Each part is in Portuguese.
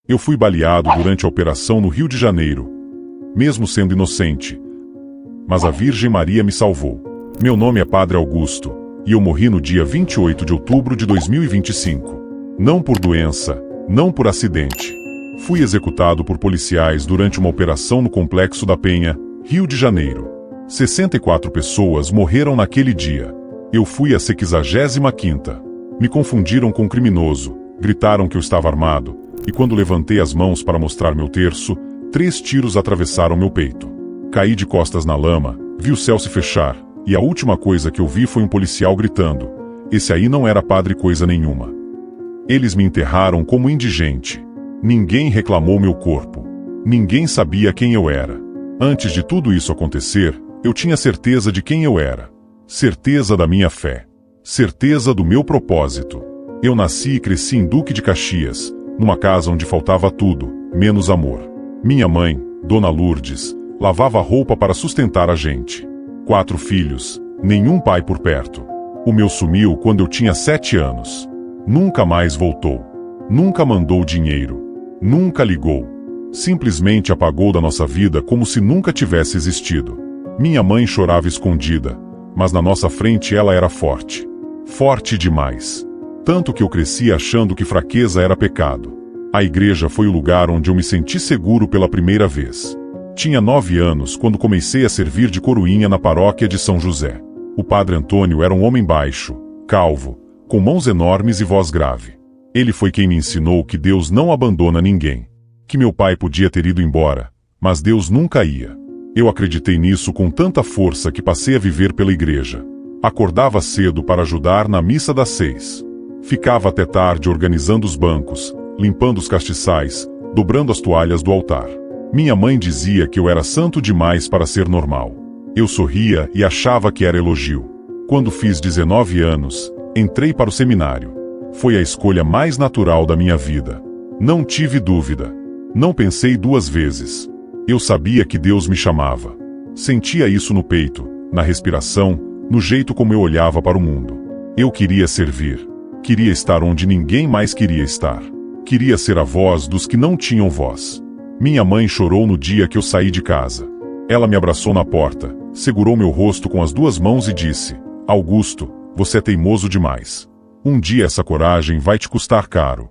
Eu fui baleado durante a operação no Rio de Janeiro, mesmo sendo inocente. Mas a Virgem Maria me salvou. Meu nome é Padre Augusto, e eu morri no dia 28 de outubro de 2025. Não por doença, não por acidente. Fui executado por policiais durante uma operação no Complexo da Penha, Rio de Janeiro. 64 pessoas morreram naquele dia. Eu fui a 65ª. Me confundiram com um criminoso, gritaram que eu estava armado, e quando levantei as mãos para mostrar meu terço, 3 tiros atravessaram meu peito. Caí de costas na lama, vi o céu se fechar, e a última coisa que eu vi foi um policial gritando: "Esse aí não era padre coisa nenhuma." Eles me enterraram como indigente. Ninguém reclamou meu corpo. Ninguém sabia quem eu era. Antes de tudo isso acontecer, eu tinha certeza de quem eu era. Certeza da minha fé. Certeza do meu propósito. Eu nasci e cresci em Duque de Caxias, numa casa onde faltava tudo, menos amor. Minha mãe, Dona Lourdes, lavava roupa para sustentar a gente. 4 filhos, nenhum pai por perto. O meu sumiu quando eu tinha 7 anos. Nunca mais voltou. Nunca mandou dinheiro. Nunca ligou. Simplesmente apagou da nossa vida como se nunca tivesse existido. Minha mãe chorava escondida, mas na nossa frente ela era forte. Forte demais. Tanto que eu cresci achando que fraqueza era pecado. A igreja foi o lugar onde eu me senti seguro pela primeira vez. Tinha 9 anos quando comecei a servir de coroinha na paróquia de São José. O padre Antônio era um homem baixo, calvo, com mãos enormes e voz grave. Ele foi quem me ensinou que Deus não abandona ninguém. Que meu pai podia ter ido embora, mas Deus nunca ia. Eu acreditei nisso com tanta força que passei a viver pela igreja. Acordava cedo para ajudar na missa das 6. Ficava até tarde organizando os bancos, limpando os castiçais, dobrando as toalhas do altar. Minha mãe dizia que eu era santo demais para ser normal. Eu sorria e achava que era elogio. Quando fiz 19 anos, entrei para o seminário. Foi a escolha mais natural da minha vida. Não tive dúvida. Não pensei 2 vezes. Eu sabia que Deus me chamava. Sentia isso no peito, na respiração, no jeito como eu olhava para o mundo. Eu queria servir. Queria estar onde ninguém mais queria estar. Queria ser a voz dos que não tinham voz. Minha mãe chorou no dia que eu saí de casa. Ela me abraçou na porta, segurou meu rosto com as 2 mãos e disse: "Augusto, você é teimoso demais. Um dia essa coragem vai te custar caro."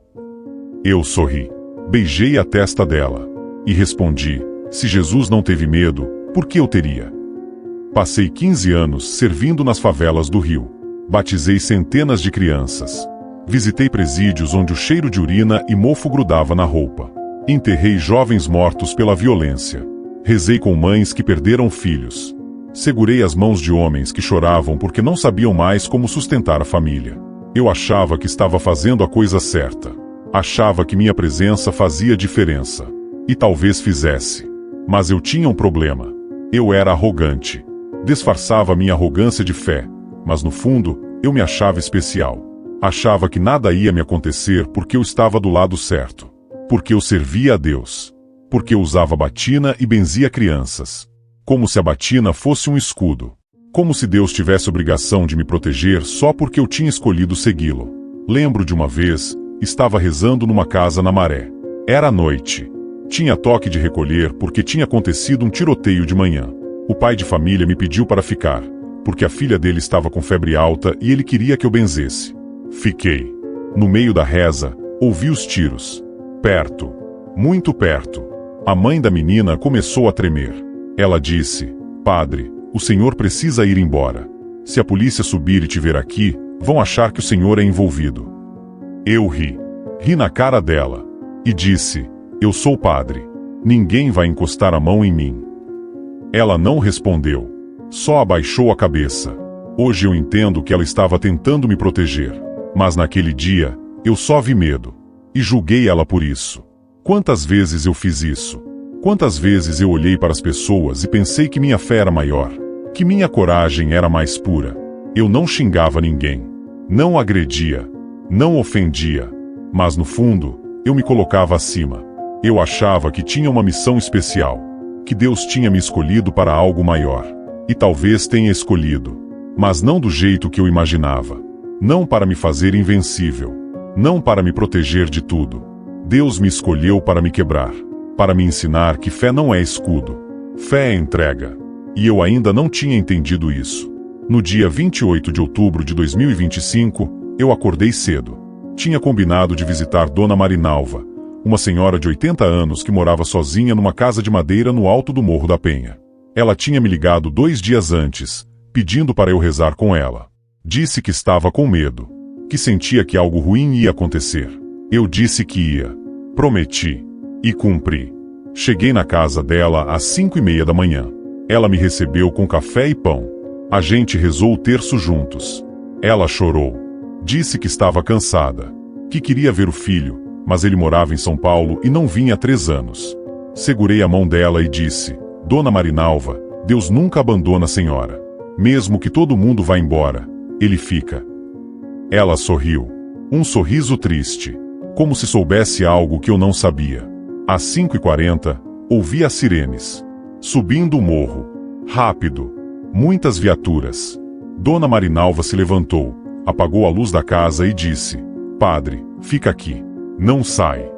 Eu sorri. Beijei a testa dela. E respondi: "Se Jesus não teve medo, por que eu teria?" Passei 15 anos servindo nas favelas do Rio. Batizei centenas de crianças. Visitei presídios onde o cheiro de urina e mofo grudava na roupa. Enterrei jovens mortos pela violência. Rezei com mães que perderam filhos. Segurei as mãos de homens que choravam porque não sabiam mais como sustentar a família. Eu achava que estava fazendo a coisa certa. Achava que minha presença fazia diferença. E talvez fizesse. Mas eu tinha um problema. Eu era arrogante. Disfarçava minha arrogância de fé, mas no fundo, eu me achava especial. Achava que nada ia me acontecer porque eu estava do lado certo. Porque eu servia a Deus. Porque eu usava batina e benzia crianças. Como se a batina fosse um escudo. Como se Deus tivesse obrigação de me proteger só porque eu tinha escolhido segui-lo. Lembro de uma vez, estava rezando numa casa na Maré. Era noite. Tinha toque de recolher porque tinha acontecido um tiroteio de manhã. O pai de família me pediu para ficar, porque a filha dele estava com febre alta e ele queria que eu benzesse. Fiquei. No meio da reza, ouvi os tiros. Perto. Muito perto. A mãe da menina começou a tremer. Ela disse: "Padre, o senhor precisa ir embora. Se a polícia subir e te ver aqui, vão achar que o senhor é envolvido." Eu ri. Ri na cara dela. E disse: "Eu sou padre. Ninguém vai encostar a mão em mim." Ela não respondeu. Só abaixou a cabeça. Hoje eu entendo que ela estava tentando me proteger. Mas naquele dia, eu só vi medo. E julguei ela por isso. Quantas vezes eu fiz isso? Quantas vezes eu olhei para as pessoas e pensei que minha fé era maior, que minha coragem era mais pura. Eu não xingava ninguém. Não agredia. Não ofendia. Mas no fundo, eu me colocava acima. Eu achava que tinha uma missão especial. Que Deus tinha me escolhido para algo maior. E talvez tenha escolhido. Mas não do jeito que eu imaginava. Não para me fazer invencível. Não para me proteger de tudo. Deus me escolheu para me quebrar, para me ensinar que fé não é escudo. Fé é entrega. E eu ainda não tinha entendido isso. No dia 28 de outubro de 2025, eu acordei cedo. Tinha combinado de visitar Dona Marinalva, uma senhora de 80 anos que morava sozinha numa casa de madeira no alto do Morro da Penha. Ela tinha me ligado 2 dias antes, pedindo para eu rezar com ela. Disse que estava com medo, que sentia que algo ruim ia acontecer. Eu disse que ia. Prometi. E cumpri. Cheguei na casa dela às 5:30 da manhã. Ela me recebeu com café e pão. A gente rezou o terço juntos. Ela chorou. Disse que estava cansada, que queria ver o filho, mas ele morava em São Paulo e não vinha há 3 anos. Segurei a mão dela e disse: Dona Marinalva, Deus nunca abandona a senhora. Mesmo que todo mundo vá embora, Ele fica. Ela sorriu. Um sorriso triste, como se soubesse algo que eu não sabia. Às 5:40, ouvi as sirenes. Subindo o morro. Rápido. Muitas viaturas. Dona Marinalva se levantou, apagou a luz da casa e disse: Padre, fica aqui. Não sai.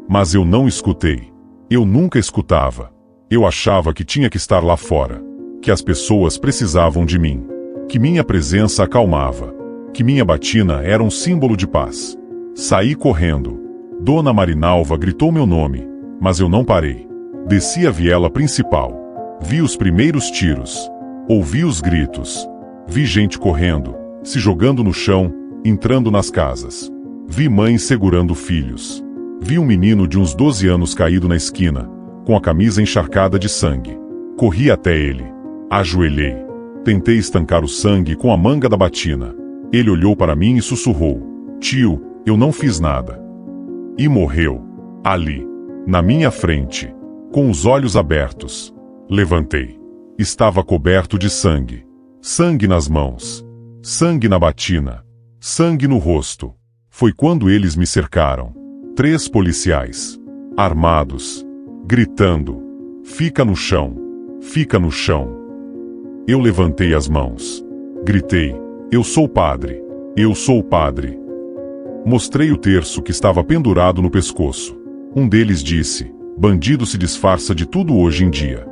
Mas eu não escutei. Eu nunca escutava. Eu achava que tinha que estar lá fora. Que as pessoas precisavam de mim. Que minha presença acalmava. Que minha batina era um símbolo de paz. Saí correndo. Dona Marinalva gritou meu nome, mas eu não parei. Desci a viela principal. Vi os primeiros tiros. Ouvi os gritos. Vi gente correndo, se jogando no chão, entrando nas casas. Vi mães segurando filhos. Vi um menino de uns 12 anos caído na esquina, com a camisa encharcada de sangue. Corri até ele. Ajoelhei. Tentei estancar o sangue com a manga da batina. Ele olhou para mim e sussurrou: Tio, eu não fiz nada. E morreu. Ali. Na minha frente. Com os olhos abertos. Levantei. Estava coberto de sangue. Sangue nas mãos. Sangue na batina. Sangue no rosto. Foi quando eles me cercaram. 3 policiais. Armados. Gritando: Fica no chão. Fica no chão. Eu levantei as mãos. Gritei: Eu sou padre. Eu sou padre. Mostrei o terço que estava pendurado no pescoço. Um deles disse: Bandido se disfarça de tudo hoje em dia.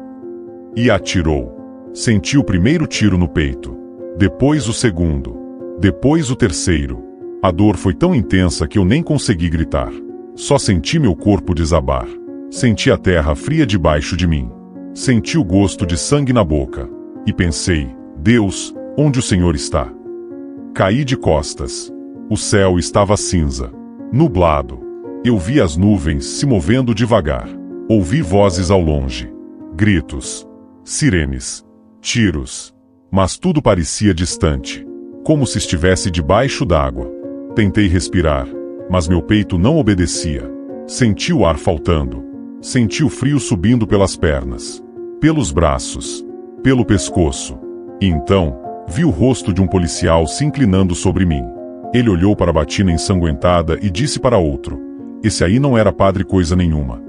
E atirou. Senti o primeiro tiro no peito. Depois o segundo. Depois o terceiro. A dor foi tão intensa que eu nem consegui gritar. Só senti meu corpo desabar. Senti a terra fria debaixo de mim. Senti o gosto de sangue na boca. E pensei: Deus, onde o Senhor está? Caí de costas. O céu estava cinza. Nublado. Eu vi as nuvens se movendo devagar. Ouvi vozes ao longe. Gritos. Sirenes. Tiros. Mas tudo parecia distante. Como se estivesse debaixo d'água. Tentei respirar, mas meu peito não obedecia. Senti o ar faltando. Senti o frio subindo pelas pernas. Pelos braços. Pelo pescoço. E então, vi o rosto de um policial se inclinando sobre mim. Ele olhou para a batina ensanguentada e disse para outro: Esse aí não era padre coisa nenhuma.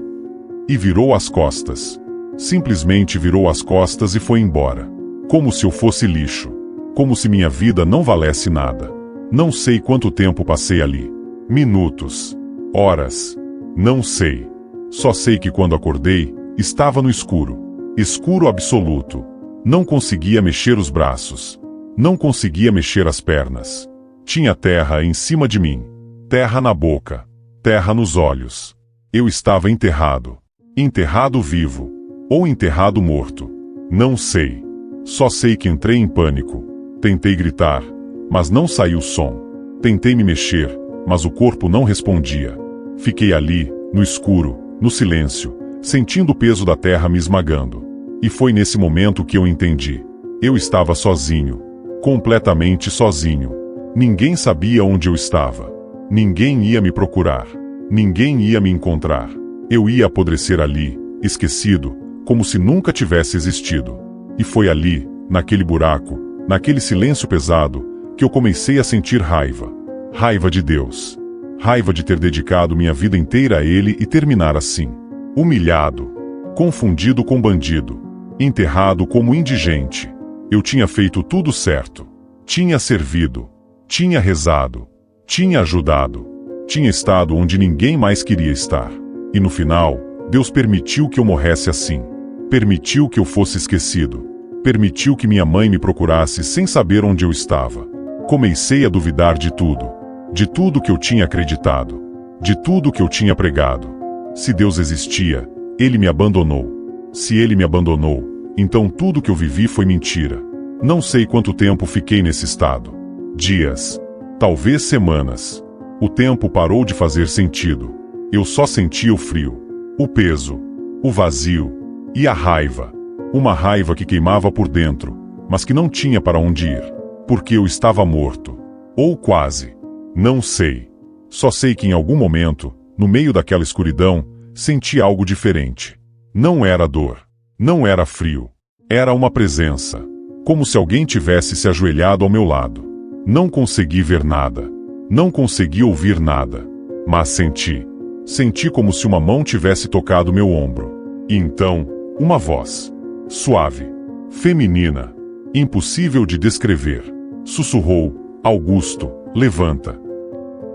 E virou as costas. Simplesmente virou as costas e foi embora. Como se eu fosse lixo. Como se minha vida não valesse nada. Não sei quanto tempo passei ali. Minutos. Horas. Não sei. Só sei que quando acordei, estava no escuro. Escuro absoluto. Não conseguia mexer os braços. Não conseguia mexer as pernas. Tinha terra em cima de mim. Terra na boca. Terra nos olhos. Eu estava enterrado. Enterrado vivo. Ou enterrado morto. Não sei. Só sei que entrei em pânico. Tentei gritar, mas não saiu som. Tentei me mexer, mas o corpo não respondia. Fiquei ali, no escuro, no silêncio, sentindo o peso da terra me esmagando. E foi nesse momento que eu entendi. Eu estava sozinho. Completamente sozinho. Ninguém sabia onde eu estava. Ninguém ia me procurar. Ninguém ia me encontrar. Eu ia apodrecer ali, esquecido, como se nunca tivesse existido. E foi ali, naquele buraco, naquele silêncio pesado, que eu comecei a sentir raiva. Raiva de Deus. Raiva de ter dedicado minha vida inteira a Ele e terminar assim. Humilhado. Confundido com bandido. Enterrado como indigente. Eu tinha feito tudo certo. Tinha servido. Tinha rezado. Tinha ajudado. Tinha estado onde ninguém mais queria estar. E no final, Deus permitiu que eu morresse assim. Permitiu que eu fosse esquecido. Permitiu que minha mãe me procurasse sem saber onde eu estava. Comecei a duvidar de tudo que eu tinha acreditado, de tudo que eu tinha pregado. Se Deus existia, Ele me abandonou. Se Ele me abandonou, então tudo que eu vivi foi mentira. Não sei quanto tempo fiquei nesse estado. Dias, talvez semanas. O tempo parou de fazer sentido. Eu só sentia o frio, o peso, o vazio e a raiva. Uma raiva que queimava por dentro, mas que não tinha para onde ir, porque eu estava morto. Ou quase. Não sei. Só sei que em algum momento, no meio daquela escuridão, senti algo diferente. Não era dor. Não era frio. Era uma presença. Como se alguém tivesse se ajoelhado ao meu lado. Não consegui ver nada. Não consegui ouvir nada. Mas senti. Senti como se uma mão tivesse tocado meu ombro. E então, uma voz. Suave. Feminina. Impossível de descrever. Sussurrou: Augusto, levanta.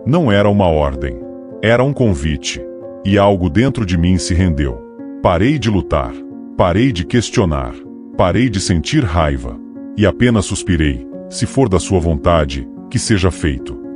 Não era uma ordem. Era um convite. E algo dentro de mim se rendeu. Parei de lutar. Parei de questionar. Parei de sentir raiva. E apenas suspirei: se for da sua vontade, que seja feito.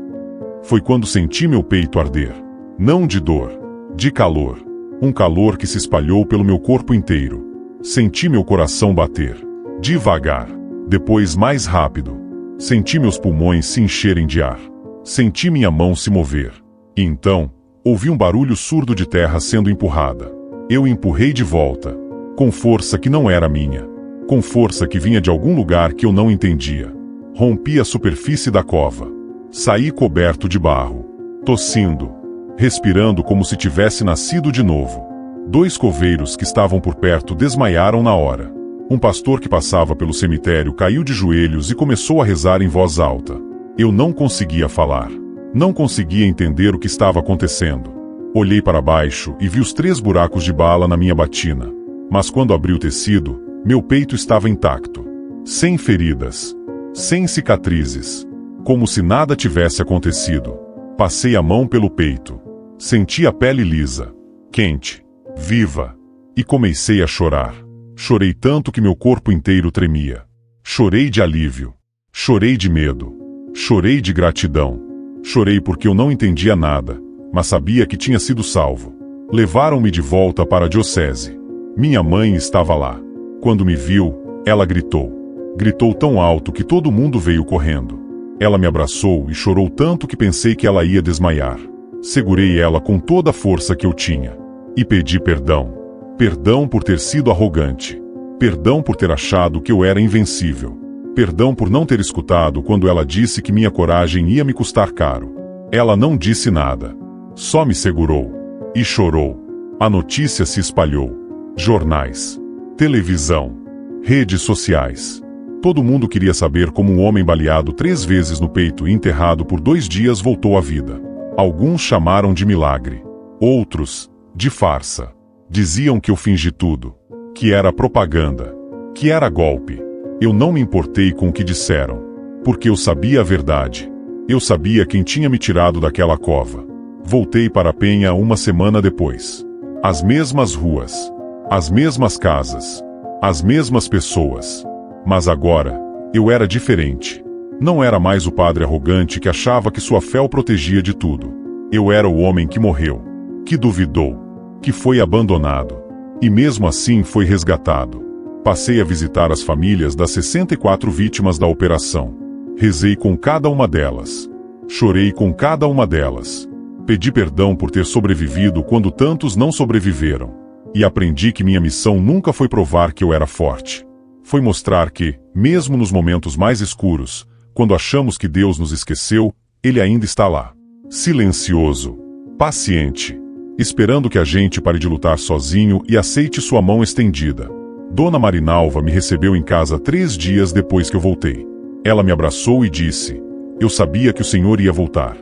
Foi quando senti meu peito arder. Não de dor, de calor. Um calor que se espalhou pelo meu corpo inteiro. Senti meu coração bater. Devagar. Depois mais rápido. Senti meus pulmões se encherem de ar. Senti minha mão se mover. E então, ouvi um barulho surdo de terra sendo empurrada. Eu empurrei de volta. Com força que não era minha. Com força que vinha de algum lugar que eu não entendia. Rompi a superfície da cova. Saí coberto de barro. Tossindo. Respirando como se tivesse nascido de novo. 2 coveiros que estavam por perto desmaiaram na hora. Um pastor que passava pelo cemitério caiu de joelhos e começou a rezar em voz alta. Eu não conseguia falar. Não conseguia entender o que estava acontecendo. Olhei para baixo e vi os 3 buracos de bala na minha batina. Mas quando abri o tecido, meu peito estava intacto. Sem feridas. Sem cicatrizes. Como se nada tivesse acontecido. Passei a mão pelo peito. Senti a pele lisa. Quente. Viva. E comecei a chorar. Chorei tanto que meu corpo inteiro tremia. Chorei de alívio. Chorei de medo. Chorei de gratidão. Chorei porque eu não entendia nada, mas sabia que tinha sido salvo. Levaram-me de volta para a diocese. Minha mãe estava lá. Quando me viu, ela gritou. Gritou tão alto que todo mundo veio correndo. Ela me abraçou e chorou tanto que pensei que ela ia desmaiar. Segurei ela com toda a força que eu tinha. E pedi perdão. Perdão por ter sido arrogante. Perdão por ter achado que eu era invencível. Perdão por não ter escutado quando ela disse que minha coragem ia me custar caro. Ela não disse nada. Só me segurou. E chorou. A notícia se espalhou. Jornais. Televisão. Redes sociais. Todo mundo queria saber como um homem baleado 3 vezes no peito e enterrado por 2 dias voltou à vida. Alguns chamaram de milagre. Outros, de farsa. Diziam que eu fingi tudo. Que era propaganda. Que era golpe. Eu não me importei com o que disseram. Porque eu sabia a verdade. Eu sabia quem tinha me tirado daquela cova. Voltei para a Penha 1 semana depois. As mesmas ruas. As mesmas casas. As mesmas pessoas. Mas agora, eu era diferente. Não era mais o padre arrogante que achava que sua fé o protegia de tudo. Eu era o homem que morreu. Que duvidou. Que foi abandonado. E mesmo assim foi resgatado. Passei a visitar as famílias das 64 vítimas da operação. Rezei com cada uma delas. Chorei com cada uma delas. Pedi perdão por ter sobrevivido quando tantos não sobreviveram. E aprendi que minha missão nunca foi provar que eu era forte. Foi mostrar que, mesmo nos momentos mais escuros, quando achamos que Deus nos esqueceu, Ele ainda está lá. Silencioso. Paciente. Esperando que a gente pare de lutar sozinho e aceite sua mão estendida. Dona Marinalva me recebeu em casa 3 dias depois que eu voltei. Ela me abraçou e disse: eu sabia que o senhor ia voltar.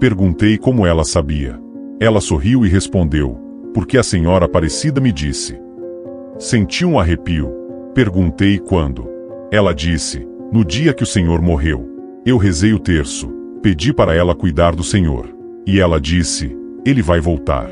Perguntei como ela sabia. Ela sorriu e respondeu: porque a senhora Aparecida me disse. Senti um arrepio. Perguntei quando. Ela disse: no dia que o senhor morreu. Eu rezei o terço. Pedi para ela cuidar do senhor. E ela disse: ele vai voltar.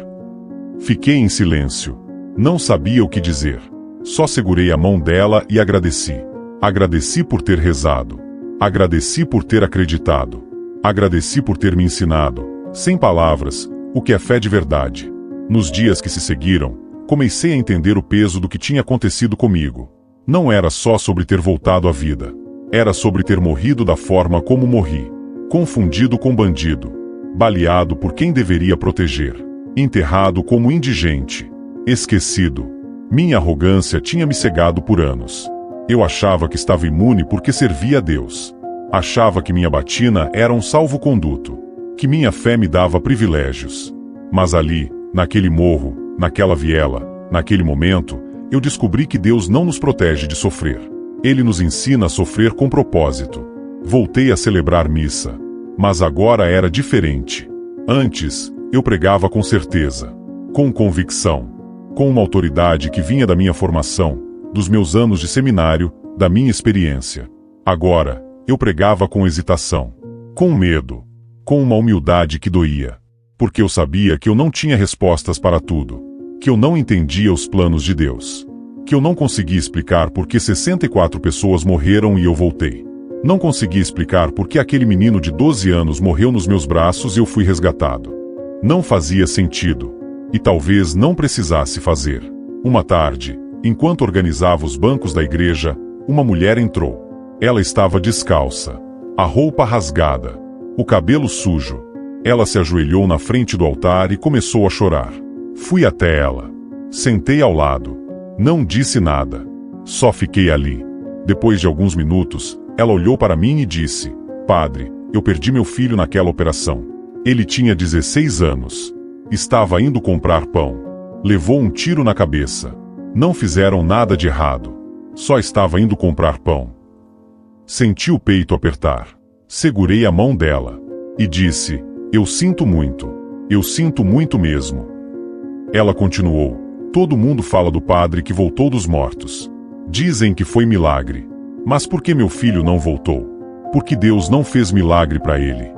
Fiquei em silêncio. Não sabia o que dizer. Só segurei a mão dela e agradeci. Agradeci por ter rezado. Agradeci por ter acreditado. Agradeci por ter me ensinado, sem palavras, o que é fé de verdade. Nos dias que se seguiram, comecei a entender o peso do que tinha acontecido comigo. Não era só sobre ter voltado à vida. Era sobre ter morrido da forma como morri. Confundido com bandido. Baleado por quem deveria proteger. Enterrado como indigente. Esquecido. Minha arrogância tinha me cegado por anos. Eu achava que estava imune porque servia a Deus. Achava que minha batina era um salvo-conduto. Que minha fé me dava privilégios. Mas ali, naquele morro, naquela viela, naquele momento, eu descobri que Deus não nos protege de sofrer. Ele nos ensina a sofrer com propósito. Voltei a celebrar missa. Mas agora era diferente. Antes, eu pregava com certeza. Com convicção. Com uma autoridade que vinha da minha formação, dos meus anos de seminário, da minha experiência. Agora, eu pregava com hesitação. Com medo. Com uma humildade que doía. Porque eu sabia que eu não tinha respostas para tudo. Que eu não entendia os planos de Deus. Que eu não conseguia explicar por que 64 pessoas morreram e eu voltei. Não conseguia explicar por que aquele menino de 12 anos morreu nos meus braços e eu fui resgatado. Não fazia sentido. E talvez não precisasse fazer. Uma tarde, enquanto organizava os bancos da igreja, uma mulher entrou. Ela estava descalça. A roupa rasgada. O cabelo sujo. Ela se ajoelhou na frente do altar e começou a chorar. Fui até ela. Sentei ao lado. Não disse nada. Só fiquei ali. Depois de alguns minutos, ela olhou para mim e disse: Padre, eu perdi meu filho naquela operação. Ele tinha 16 anos. Estava indo comprar pão. Levou um tiro na cabeça. Não fizeram nada de errado. Só estava indo comprar pão. Senti o peito apertar. Segurei a mão dela. E disse: eu sinto muito. Eu sinto muito mesmo. Ela continuou: todo mundo fala do padre que voltou dos mortos. Dizem que foi milagre. Mas por que meu filho não voltou? Por que Deus não fez milagre para ele?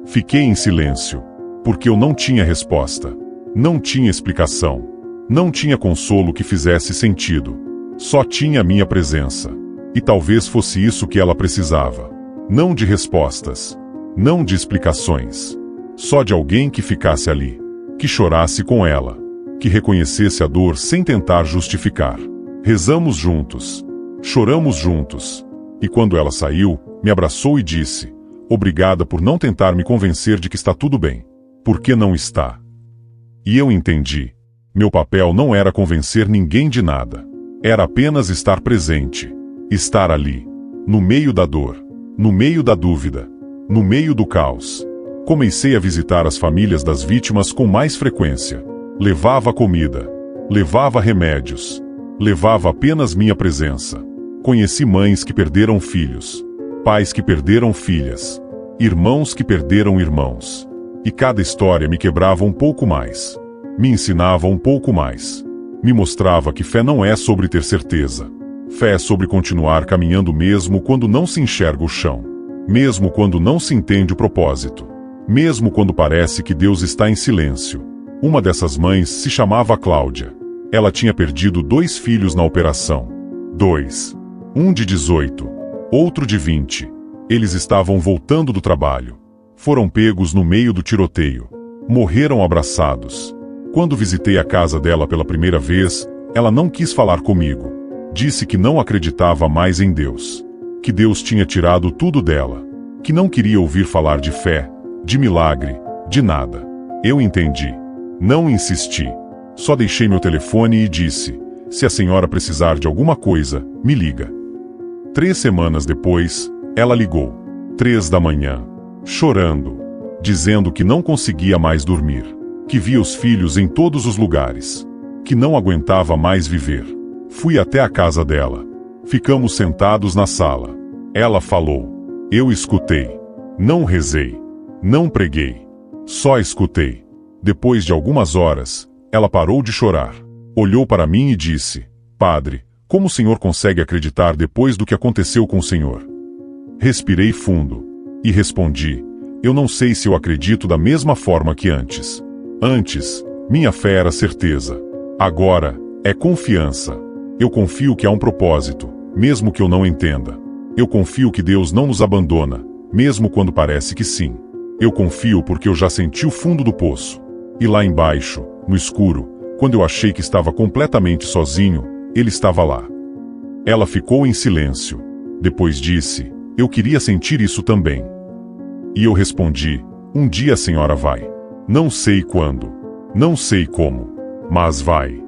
Fiquei em silêncio. Porque eu não tinha resposta. Não tinha explicação. Não tinha consolo que fizesse sentido. Só tinha a minha presença. E talvez fosse isso que ela precisava. Não de respostas. Não de explicações. Só de alguém que ficasse ali. Que chorasse com ela. Que reconhecesse a dor sem tentar justificar. Rezamos juntos. Choramos juntos. E quando ela saiu, me abraçou e disse: obrigada por não tentar me convencer de que está tudo bem. Porque não está. E eu entendi. Meu papel não era convencer ninguém de nada. Era apenas estar presente. Estar ali. No meio da dor. No meio da dúvida. No meio do caos. Comecei a visitar as famílias das vítimas com mais frequência. Levava comida. Levava remédios. Levava apenas minha presença. Conheci mães que perderam filhos. Pais que perderam filhas. Irmãos que perderam irmãos. E cada história me quebrava um pouco mais. Me ensinava um pouco mais. Me mostrava que fé não é sobre ter certeza. Fé é sobre continuar caminhando mesmo quando não se enxerga o chão. Mesmo quando não se entende o propósito. Mesmo quando parece que Deus está em silêncio. Uma dessas mães se chamava Cláudia. Ela tinha perdido 2 filhos na operação. 2. Um de 18. Outro de 20. Eles estavam voltando do trabalho. Foram pegos no meio do tiroteio. Morreram abraçados. Quando visitei a casa dela pela primeira vez, ela não quis falar comigo. Disse que não acreditava mais em Deus. Que Deus tinha tirado tudo dela. Que não queria ouvir falar de fé, de milagre, de nada. Eu entendi. Não insisti. Só deixei meu telefone e disse: se a senhora precisar de alguma coisa, me liga. 3 semanas depois, ela ligou. 3 da manhã. Chorando. Dizendo que não conseguia mais dormir. Que via os filhos em todos os lugares. Que não aguentava mais viver. Fui até a casa dela. Ficamos sentados na sala. Ela falou. Eu escutei. Não rezei. Não preguei. Só escutei. Depois de algumas horas, ela parou de chorar. Olhou para mim e disse: Padre, como o senhor consegue acreditar depois do que aconteceu com o senhor? Respirei fundo. E respondi: Eu não sei se eu acredito da mesma forma que antes. Antes, minha fé era certeza. Agora, é confiança. Eu confio que há um propósito, mesmo que eu não entenda. Eu confio que Deus não nos abandona, mesmo quando parece que sim. Eu confio porque eu já senti o fundo do poço. E lá embaixo, no escuro, quando eu achei que estava completamente sozinho, Ele estava lá. Ela ficou em silêncio. Depois disse: eu queria sentir isso também. E eu respondi: um dia a senhora vai. Não sei quando. Não sei como. Mas vai.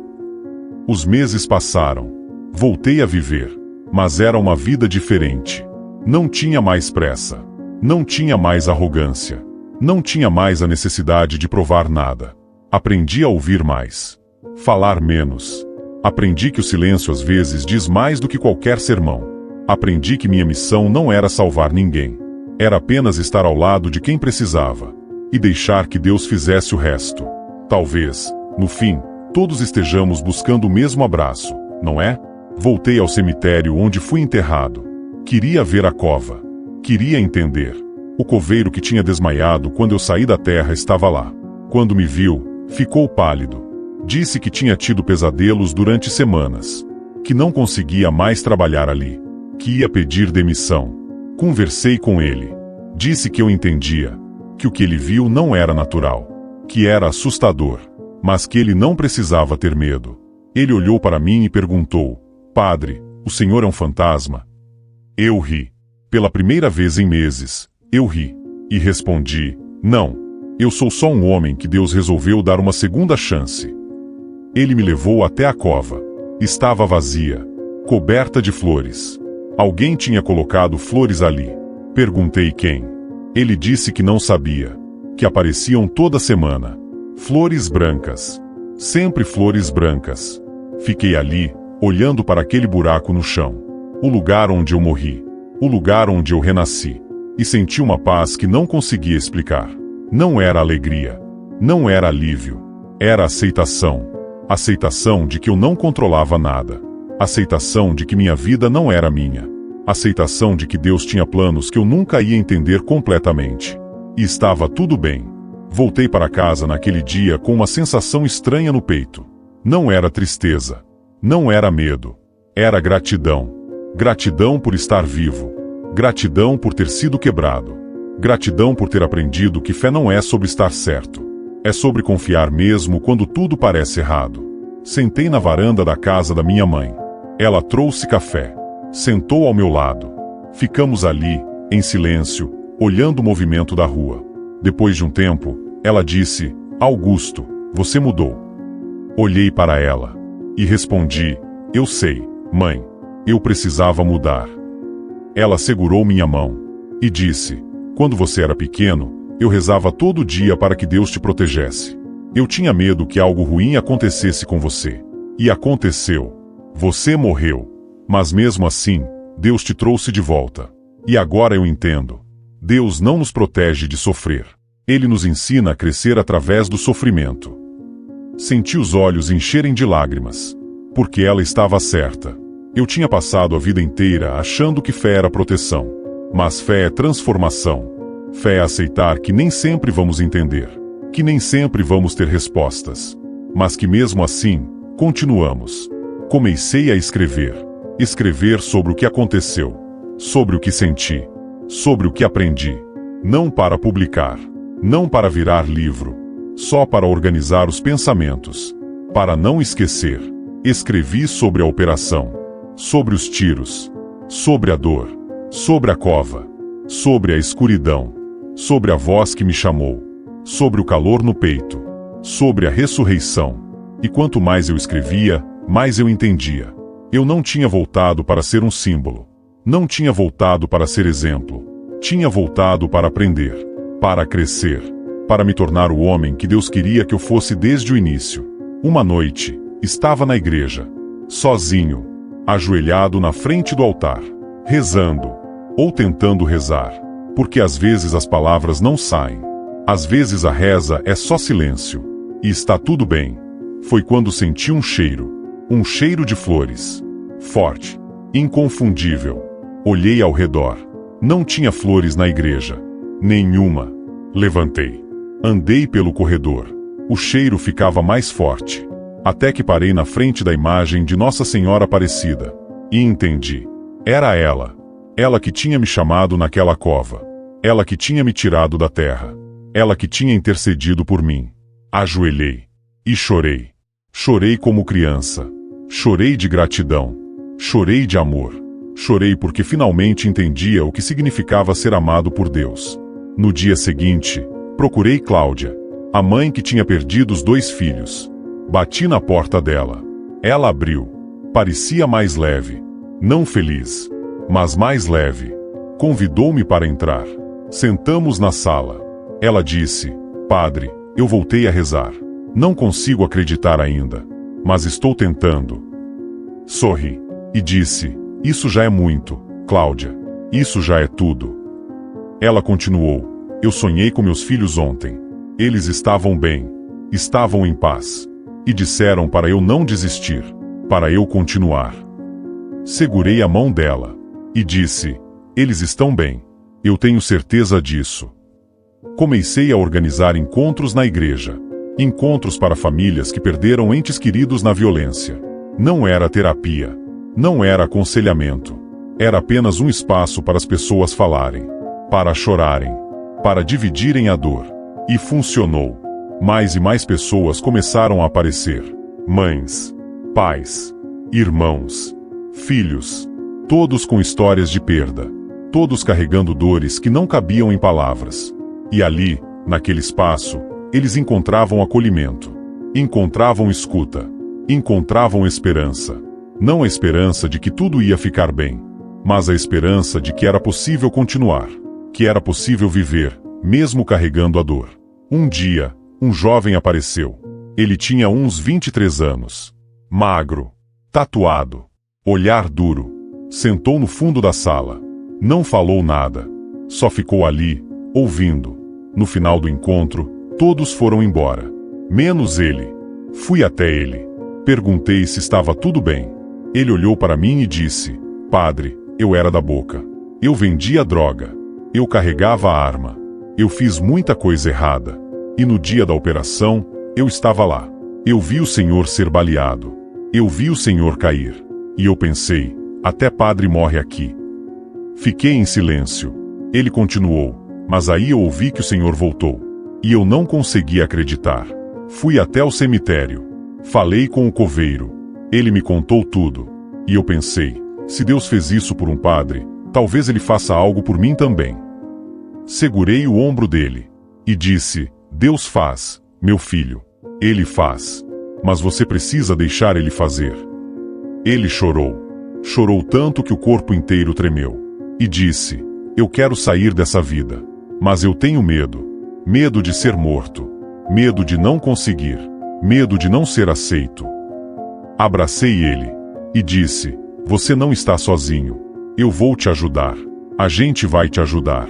Os meses passaram. Voltei a viver. Mas era uma vida diferente. Não tinha mais pressa. Não tinha mais arrogância. Não tinha mais a necessidade de provar nada. Aprendi a ouvir mais. Falar menos. Aprendi que o silêncio às vezes diz mais do que qualquer sermão. Aprendi que minha missão não era salvar ninguém. Era apenas estar ao lado de quem precisava. E deixar que Deus fizesse o resto. Talvez, no fim, todos estejamos buscando o mesmo abraço, não é? Voltei ao cemitério onde fui enterrado. Queria ver a cova. Queria entender. O coveiro que tinha desmaiado quando eu saí da terra estava lá. Quando me viu, ficou pálido. Disse que tinha tido pesadelos durante semanas. Que não conseguia mais trabalhar ali. Que ia pedir demissão. Conversei com ele. Disse que eu entendia. Que o que ele viu não era natural. Que era assustador. Mas que ele não precisava ter medo. Ele olhou para mim e perguntou: Padre, o senhor é um fantasma? Eu ri. Pela primeira vez em meses, eu ri. E respondi: não. Eu sou só um homem que Deus resolveu dar uma segunda chance. Ele me levou até a cova. Estava vazia. Coberta de flores. Alguém tinha colocado flores ali. Perguntei quem. Ele disse que não sabia. Que apareciam toda semana. Flores brancas. Sempre flores brancas. Fiquei ali, olhando para aquele buraco no chão. O lugar onde eu morri. O lugar onde eu renasci. E senti uma paz que não conseguia explicar. Não era alegria. Não era alívio. Era aceitação. Aceitação de que eu não controlava nada. Aceitação de que minha vida não era minha. Aceitação de que Deus tinha planos que eu nunca ia entender completamente. E estava tudo bem. Voltei para casa naquele dia com uma sensação estranha no peito. Não era tristeza. Não era medo. Era gratidão. Gratidão por estar vivo. Gratidão por ter sido quebrado. Gratidão por ter aprendido que fé não é sobre estar certo. É sobre confiar mesmo quando tudo parece errado. Sentei na varanda da casa da minha mãe. Ela trouxe café. Sentou ao meu lado. Ficamos ali, em silêncio, olhando o movimento da rua. Depois de um tempo, ela disse: Augusto, você mudou. Olhei para ela. E respondi: eu sei, mãe. Eu precisava mudar. Ela segurou minha mão. E disse: quando você era pequeno, eu rezava todo dia para que Deus te protegesse. Eu tinha medo que algo ruim acontecesse com você. E aconteceu. Você morreu. Mas mesmo assim, Deus te trouxe de volta. E agora eu entendo. Deus não nos protege de sofrer. Ele nos ensina a crescer através do sofrimento. Senti os olhos encherem de lágrimas. Porque ela estava certa. Eu tinha passado a vida inteira achando que fé era proteção. Mas fé é transformação. Fé é aceitar que nem sempre vamos entender. Que nem sempre vamos ter respostas. Mas que mesmo assim, continuamos. Comecei a escrever. Escrever sobre o que aconteceu. Sobre o que senti. Sobre o que aprendi. Não para publicar. Não para virar livro. Só para organizar os pensamentos. Para não esquecer. Escrevi sobre a operação. Sobre os tiros. Sobre a dor. Sobre a cova. Sobre a escuridão. Sobre a voz que me chamou. Sobre o calor no peito. Sobre a ressurreição. E quanto mais eu escrevia, mais eu entendia. Eu não tinha voltado para ser um símbolo. Não tinha voltado para ser exemplo. Tinha voltado para aprender. Para crescer. Para me tornar o homem que Deus queria que eu fosse desde o início. Uma noite, estava na igreja. Sozinho. Ajoelhado na frente do altar. Rezando. Ou tentando rezar. Porque às vezes as palavras não saem. Às vezes a reza é só silêncio. E está tudo bem. Foi quando senti um cheiro. Um cheiro de flores. Forte. Inconfundível. Olhei ao redor. Não tinha flores na igreja. Nenhuma. Levantei. Andei pelo corredor. O cheiro ficava mais forte. Até que parei na frente da imagem de Nossa Senhora Aparecida. E entendi. Era ela. Ela que tinha me chamado naquela cova. Ela que tinha me tirado da terra. Ela que tinha intercedido por mim. Ajoelhei. E chorei. Chorei como criança. Chorei de gratidão. Chorei de amor. Chorei porque finalmente entendia o que significava ser amado por Deus. No dia seguinte, procurei Cláudia, a mãe que tinha perdido os 2 filhos. Bati na porta dela. Ela abriu. Parecia mais leve. Não feliz, mas mais leve. Convidou-me para entrar. Sentamos na sala. Ela disse: Padre, eu voltei a rezar. Não consigo acreditar ainda, mas estou tentando. Sorri. E disse: Isso já é muito, Cláudia. Isso já é tudo. Ela continuou: Eu sonhei com meus filhos ontem. Eles estavam bem. Estavam em paz. E disseram para eu não desistir. Para eu continuar. Segurei a mão dela. E disse: Eles estão bem. Eu tenho certeza disso. Comecei a organizar encontros na igreja. Encontros para famílias que perderam entes queridos na violência. Não era terapia. Não era aconselhamento. Era apenas um espaço para as pessoas falarem. Para chorarem. Para dividirem a dor. E funcionou. Mais e mais pessoas começaram a aparecer. Mães. Pais. Irmãos. Filhos. Todos com histórias de perda. Todos carregando dores que não cabiam em palavras. E ali, naquele espaço, eles encontravam acolhimento. Encontravam escuta. Encontravam esperança. Não a esperança de que tudo ia ficar bem, mas a esperança de que era possível continuar. Que era possível viver, mesmo carregando a dor. Um dia, um jovem apareceu. Ele tinha uns 23 anos. Magro. Tatuado. Olhar duro. Sentou no fundo da sala. Não falou nada. Só ficou ali, ouvindo. No final do encontro, todos foram embora. Menos ele. Fui até ele. Perguntei se estava tudo bem. Ele olhou para mim e disse: Padre, eu era da boca. Eu vendia droga. Eu carregava a arma. Eu fiz muita coisa errada. E no dia da operação, eu estava lá. Eu vi o Senhor ser baleado. Eu vi o Senhor cair. E eu pensei: até padre morre aqui. Fiquei em silêncio. Ele continuou: mas aí eu ouvi que o Senhor voltou. E eu não conseguia acreditar. Fui até o cemitério. Falei com o coveiro. Ele me contou tudo. E eu pensei: se Deus fez isso por um padre, talvez ele faça algo por mim também. Segurei o ombro dele. E disse: Deus faz, meu filho. Ele faz. Mas você precisa deixar ele fazer. Ele chorou. Chorou tanto que o corpo inteiro tremeu. E disse: eu quero sair dessa vida. Mas eu tenho medo. Medo de ser morto. Medo de não conseguir. Medo de não ser aceito. Abracei ele. E disse: você não está sozinho. Eu vou te ajudar. A gente vai te ajudar.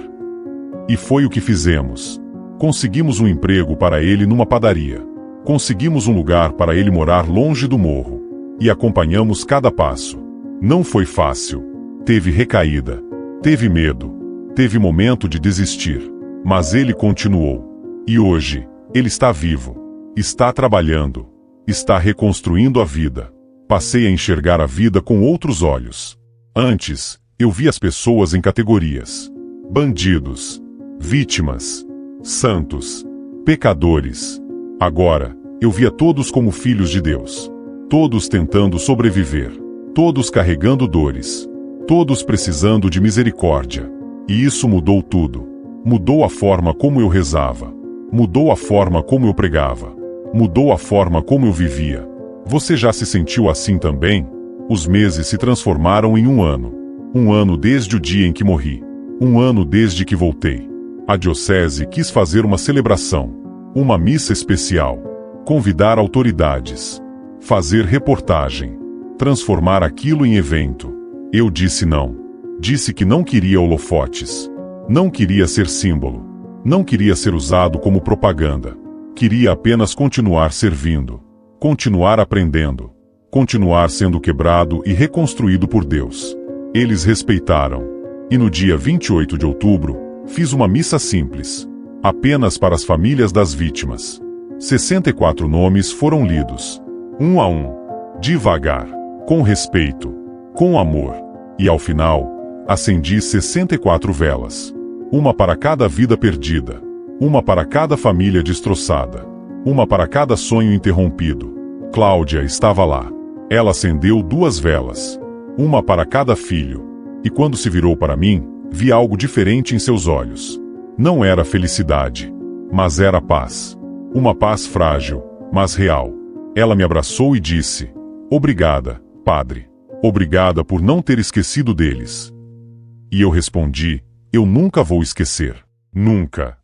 E foi o que fizemos. Conseguimos um emprego para ele numa padaria. Conseguimos um lugar para ele morar longe do morro. E acompanhamos cada passo. Não foi fácil. Teve recaída. Teve medo. Teve momento de desistir. Mas ele continuou. E hoje, ele está vivo. Está trabalhando. Está reconstruindo a vida. Passei a enxergar a vida com outros olhos. Antes, eu via as pessoas em categorias: bandidos, vítimas, santos, pecadores. Agora, eu via todos como filhos de Deus. Todos tentando sobreviver. Todos carregando dores. Todos precisando de misericórdia. E isso mudou tudo. Mudou a forma como eu rezava. Mudou a forma como eu pregava. Mudou a forma como eu vivia. Você já se sentiu assim também? Os meses se transformaram em um ano. Um ano desde o dia em que morri. Um ano desde que voltei. A diocese quis fazer uma celebração. Uma missa especial. Convidar autoridades. Fazer reportagem. Transformar aquilo em evento. Eu disse não. Disse que não queria holofotes. Não queria ser símbolo. Não queria ser usado como propaganda. Queria apenas continuar servindo. Continuar aprendendo. Continuar sendo quebrado e reconstruído por Deus. Eles respeitaram. E no dia 28 de outubro, fiz uma missa simples. apenas para as famílias das vítimas. 64 nomes foram lidos, um a um, devagar, com respeito, com amor, e ao final, acendi 64 velas. Uma para cada vida perdida, uma para cada família destroçada, uma para cada sonho interrompido. Cláudia estava lá. Ela acendeu 2 velas, uma para cada filho, e quando se virou para mim, vi algo diferente em seus olhos. Não era felicidade, mas era paz. Uma paz frágil, mas real. Ela me abraçou e disse: "Obrigada, Padre. Obrigada por não ter esquecido deles." E eu respondi: "Eu nunca vou esquecer. Nunca."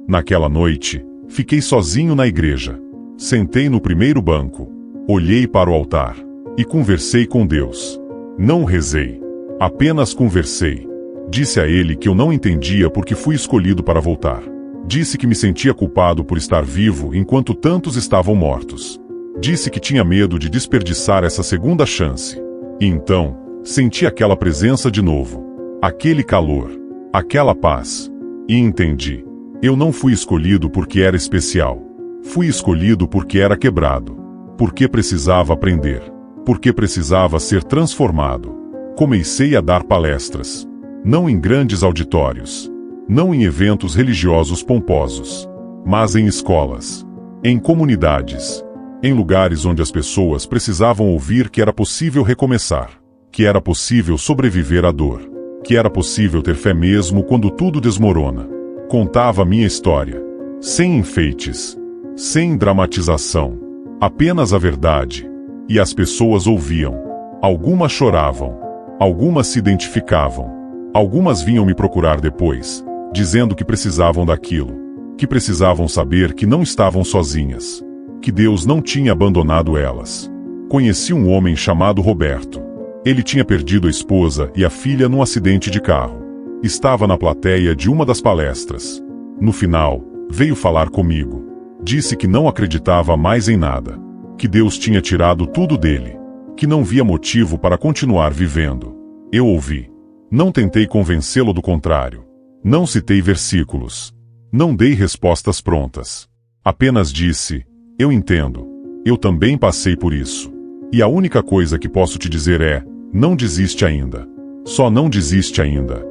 Naquela noite, fiquei sozinho na igreja. Sentei no primeiro banco, olhei para o altar e conversei com Deus. Não rezei, apenas conversei. Disse a Ele que eu não entendia porque fui escolhido para voltar. Disse que me sentia culpado por estar vivo enquanto tantos estavam mortos. Disse que tinha medo de desperdiçar essa segunda chance. E então, senti aquela presença de novo. Aquele calor, aquela paz. E entendi. Eu não fui escolhido porque era especial. Fui escolhido porque era quebrado. Porque precisava aprender. Porque precisava ser transformado. Comecei a dar palestras. Não em grandes auditórios. Não em eventos religiosos pomposos. Mas em escolas. Em comunidades. Em lugares onde as pessoas precisavam ouvir que era possível recomeçar. Que era possível sobreviver à dor. Que era possível ter fé mesmo quando tudo desmorona. Contava minha história. Sem enfeites. Sem dramatização. Apenas a verdade. E as pessoas ouviam. Algumas choravam. Algumas se identificavam. Algumas vinham me procurar depois, dizendo que precisavam daquilo. Que precisavam saber que não estavam sozinhas. Que Deus não tinha abandonado elas. Conheci um homem chamado Roberto. Ele tinha perdido a esposa e a filha num acidente de carro. Estava na plateia de uma das palestras. No final, veio falar comigo. Disse que não acreditava mais em nada. Que Deus tinha tirado tudo dele. Que não via motivo para continuar vivendo. Eu ouvi. Não tentei convencê-lo do contrário. Não citei versículos. Não dei respostas prontas. Apenas disse: "Eu entendo. Eu também passei por isso. E a única coisa que posso te dizer é: não desiste ainda. Só não desiste ainda."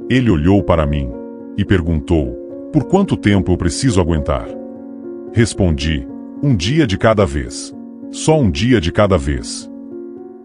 Ele olhou para mim e perguntou: "Por quanto tempo eu preciso aguentar?" Respondi: "Um dia de cada vez. Só um dia de cada vez."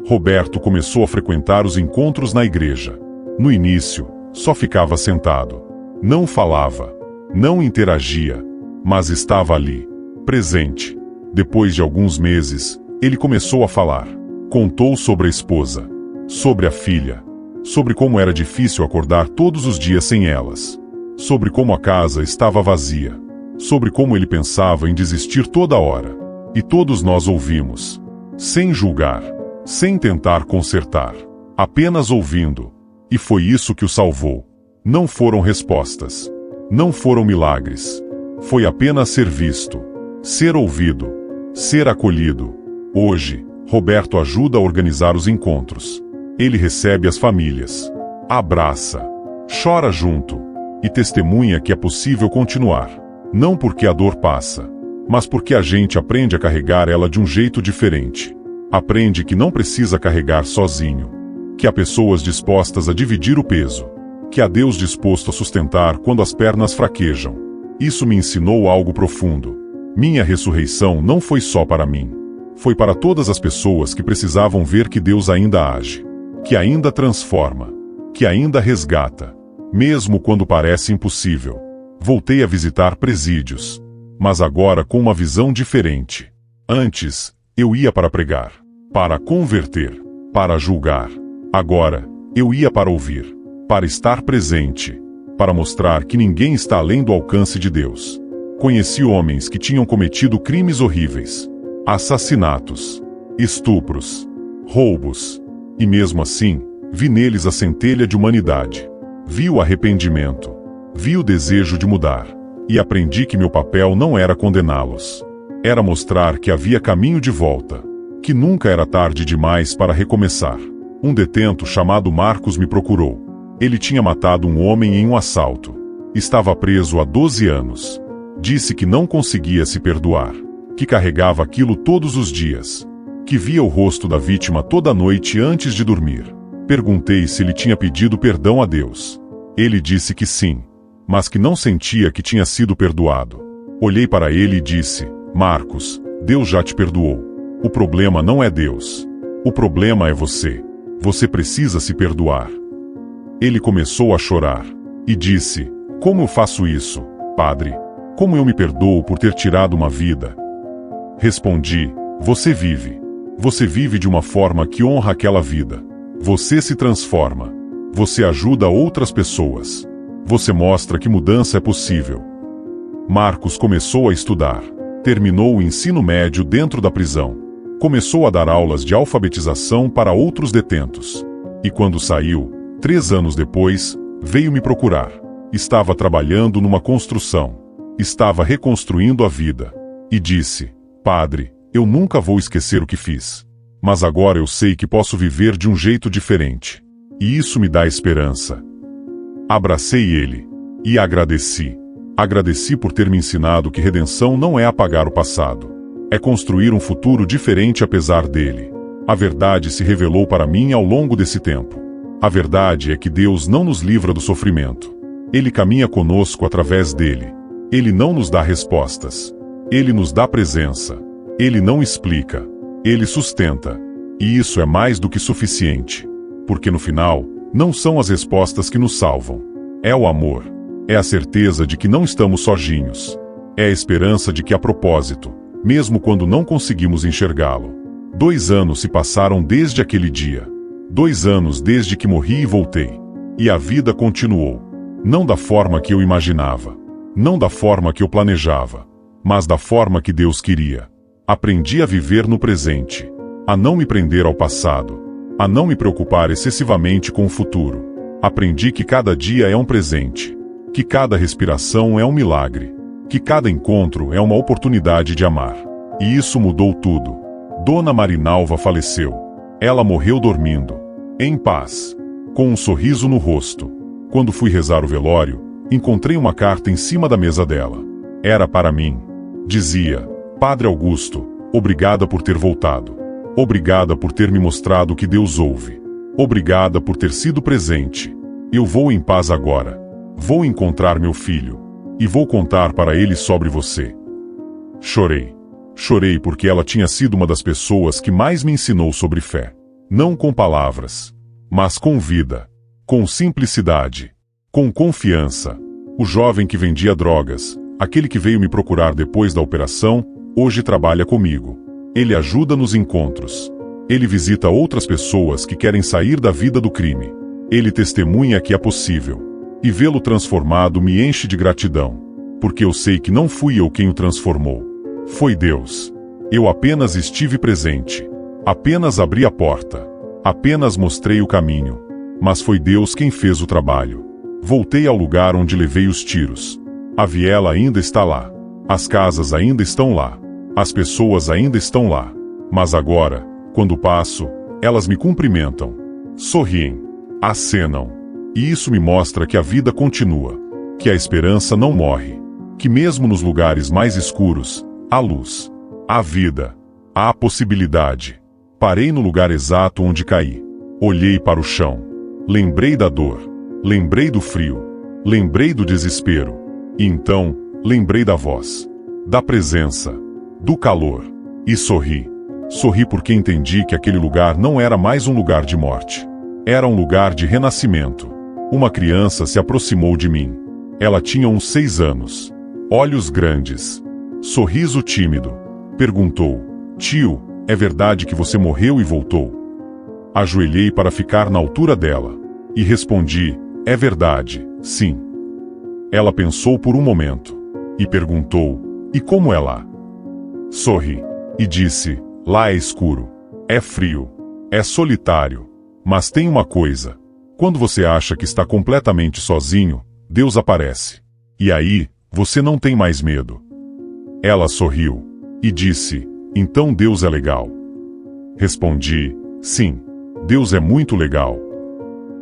Roberto começou a frequentar os encontros na igreja. No início, só ficava sentado. Não falava. Não interagia. Mas estava ali, presente. Depois de alguns meses, ele começou a falar. Contou sobre a esposa. Sobre a filha. Sobre como era difícil acordar todos os dias sem elas. Sobre como a casa estava vazia. Sobre como ele pensava em desistir toda hora. E todos nós ouvimos. Sem julgar. Sem tentar consertar. Apenas ouvindo. E foi isso que o salvou. Não foram respostas. Não foram milagres. Foi apenas ser visto. Ser ouvido. Ser acolhido. Hoje, Roberto ajuda a organizar os encontros. Ele recebe as famílias. Abraça. Chora junto. E testemunha que é possível continuar. Não porque a dor passa, mas porque a gente aprende a carregar ela de um jeito diferente. Aprende que não precisa carregar sozinho. Que há pessoas dispostas a dividir o peso. Que há Deus disposto a sustentar quando as pernas fraquejam. Isso me ensinou algo profundo. Minha ressurreição não foi só para mim. Foi para todas as pessoas que precisavam ver que Deus ainda age. Que ainda transforma. Que ainda resgata. Mesmo quando parece impossível. Voltei a visitar presídios. Mas agora com uma visão diferente. Antes, eu ia para pregar. Para converter. Para julgar. Agora, eu ia para ouvir. Para estar presente. Para mostrar que ninguém está além do alcance de Deus. Conheci homens que tinham cometido crimes horríveis. Assassinatos. Estupros. Roubos. E mesmo assim, vi neles a centelha de humanidade. Vi o arrependimento. Vi o desejo de mudar. E aprendi que meu papel não era condená-los. Era mostrar que havia caminho de volta. Que nunca era tarde demais para recomeçar. Um detento chamado Marcos me procurou. Ele tinha matado um homem em um assalto. Estava preso há 12 anos. Disse que não conseguia se perdoar, que carregava aquilo todos os dias, que via o rosto da vítima toda noite antes de dormir. Perguntei se ele tinha pedido perdão a Deus. Ele disse que sim, mas que não sentia que tinha sido perdoado. Olhei para ele e disse: Marcos, Deus já te perdoou. O problema não é Deus. O problema é você. Você precisa se perdoar. Ele começou a chorar e disse: Como eu faço isso, padre? Como eu me perdoo por ter tirado uma vida? Respondi: Você vive. Você vive de uma forma que honra aquela vida. Você se transforma. Você ajuda outras pessoas. Você mostra que mudança é possível. Marcos começou a estudar. Terminou o ensino médio dentro da prisão. Começou a dar aulas de alfabetização para outros detentos. E quando saiu, 3 anos depois, veio me procurar. Estava trabalhando numa construção. Estava reconstruindo a vida. E disse: Padre, eu nunca vou esquecer o que fiz. Mas agora eu sei que posso viver de um jeito diferente. E isso me dá esperança. Abracei ele. E agradeci. Agradeci por ter me ensinado que redenção não é apagar o passado. É construir um futuro diferente apesar dele. A verdade se revelou para mim ao longo desse tempo. A verdade é que Deus não nos livra do sofrimento. Ele caminha conosco através dele. Ele não nos dá respostas. Ele nos dá presença. Ele não explica. Ele sustenta. E isso é mais do que suficiente. Porque no final, não são as respostas que nos salvam. É o amor. É a certeza de que não estamos sozinhos. É a esperança de que há propósito, mesmo quando não conseguimos enxergá-lo. 2 anos se passaram desde aquele dia. 2 anos desde que morri e voltei. E a vida continuou. Não da forma que eu imaginava. Não da forma que eu planejava. Mas da forma que Deus queria. Aprendi a viver no presente. A não me prender ao passado. A não me preocupar excessivamente com o futuro. Aprendi que cada dia é um presente. Que cada respiração é um milagre. Que cada encontro é uma oportunidade de amar. E isso mudou tudo. Dona Marinalva faleceu. Ela morreu dormindo. Em paz. Com um sorriso no rosto. Quando fui rezar o velório, encontrei uma carta em cima da mesa dela. Era para mim. Dizia: Padre Augusto, obrigada por ter voltado. Obrigada por ter me mostrado que Deus ouve. Obrigada por ter sido presente. Eu vou em paz agora. Vou encontrar meu filho. E vou contar para ele sobre você. Chorei. Chorei porque ela tinha sido uma das pessoas que mais me ensinou sobre fé. Não com palavras, mas com vida. Com simplicidade. Com confiança. O jovem que vendia drogas, aquele que veio me procurar depois da operação, hoje trabalha comigo. Ele ajuda nos encontros. Ele visita outras pessoas que querem sair da vida do crime. Ele testemunha que é possível. E vê-lo transformado me enche de gratidão. Porque eu sei que não fui eu quem o transformou. Foi Deus. Eu apenas estive presente. Apenas abri a porta. Apenas mostrei o caminho. Mas foi Deus quem fez o trabalho. Voltei ao lugar onde levei os tiros. A viela ainda está lá. As casas ainda estão lá. As pessoas ainda estão lá. Mas agora, quando passo, elas me cumprimentam. Sorriem. Acenam. E isso me mostra que a vida continua. Que a esperança não morre. Que mesmo nos lugares mais escuros, há luz. Há vida. Há possibilidade. Parei no lugar exato onde caí. Olhei para o chão. Lembrei da dor. Lembrei do frio. Lembrei do desespero. E então, lembrei da voz. Da presença. Do calor. E sorri. Sorri porque entendi que aquele lugar não era mais um lugar de morte. Era um lugar de renascimento. Uma criança se aproximou de mim. Ela tinha uns 6 anos. Olhos grandes. Sorriso tímido. Perguntou: Tio, é verdade que você morreu e voltou? Ajoelhei para ficar na altura dela. E respondi: É verdade, sim. Ela pensou por um momento. E perguntou: E como é lá? Sorri. E disse: Lá é escuro. É frio. É solitário. Mas tem uma coisa. Quando você acha que está completamente sozinho, Deus aparece. E aí, você não tem mais medo. Ela sorriu. E disse: Então Deus é legal. Respondi: Sim, Deus é muito legal.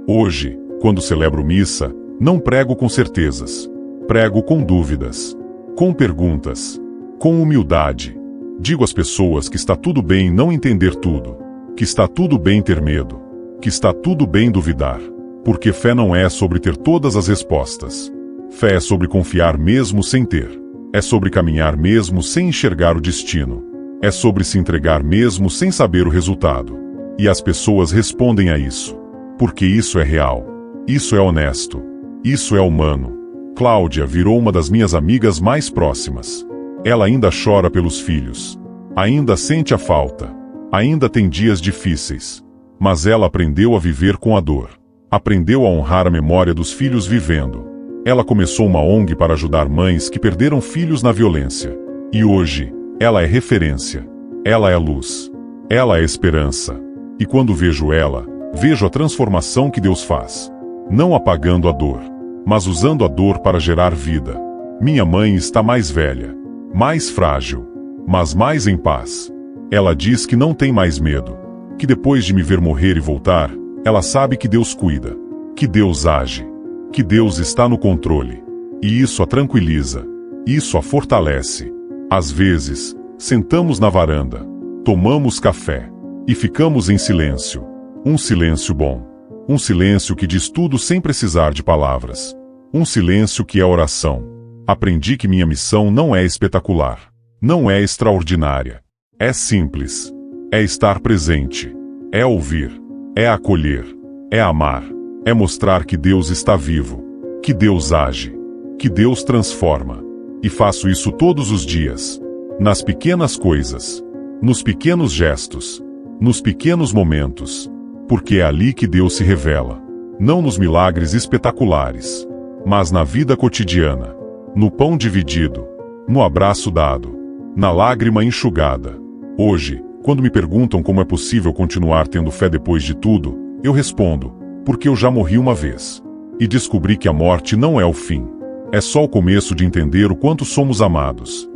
Hoje, quando celebro missa, não prego com certezas. Prego com dúvidas, com perguntas, com humildade. Digo às pessoas que está tudo bem não entender tudo, que está tudo bem ter medo, que está tudo bem duvidar, porque fé não é sobre ter todas as respostas. Fé é sobre confiar mesmo sem ter. É sobre caminhar mesmo sem enxergar o destino. É sobre se entregar mesmo sem saber o resultado. E as pessoas respondem a isso. Porque isso é real. Isso é honesto. Isso é humano. Cláudia virou uma das minhas amigas mais próximas. Ela ainda chora pelos filhos. Ainda sente a falta. Ainda tem dias difíceis. Mas ela aprendeu a viver com a dor. Aprendeu a honrar a memória dos filhos vivendo. Ela começou uma ONG para ajudar mães que perderam filhos na violência. E hoje, ela é referência. Ela é luz. Ela é esperança. E quando vejo ela, vejo a transformação que Deus faz. Não apagando a dor, mas usando a dor para gerar vida. Minha mãe está mais velha, mais frágil, mas mais em paz. Ela diz que não tem mais medo, que depois de me ver morrer e voltar, ela sabe que Deus cuida, que Deus age, que Deus está no controle. E isso a tranquiliza, isso a fortalece. Às vezes, sentamos na varanda, tomamos café e ficamos em silêncio. Um silêncio bom. Um silêncio que diz tudo sem precisar de palavras. Um silêncio que é oração. Aprendi que minha missão não é espetacular. Não é extraordinária. É simples. É estar presente. É ouvir. É acolher. É amar. É mostrar que Deus está vivo. Que Deus age. Que Deus transforma. E faço isso todos os dias. Nas pequenas coisas. Nos pequenos gestos. Nos pequenos momentos. Porque é ali que Deus se revela. Não nos milagres espetaculares, mas na vida cotidiana. No pão dividido. No abraço dado. Na lágrima enxugada. Hoje, quando me perguntam como é possível continuar tendo fé depois de tudo, eu respondo, porque eu já morri uma vez. E descobri que a morte não é o fim. É só o começo de entender o quanto somos amados.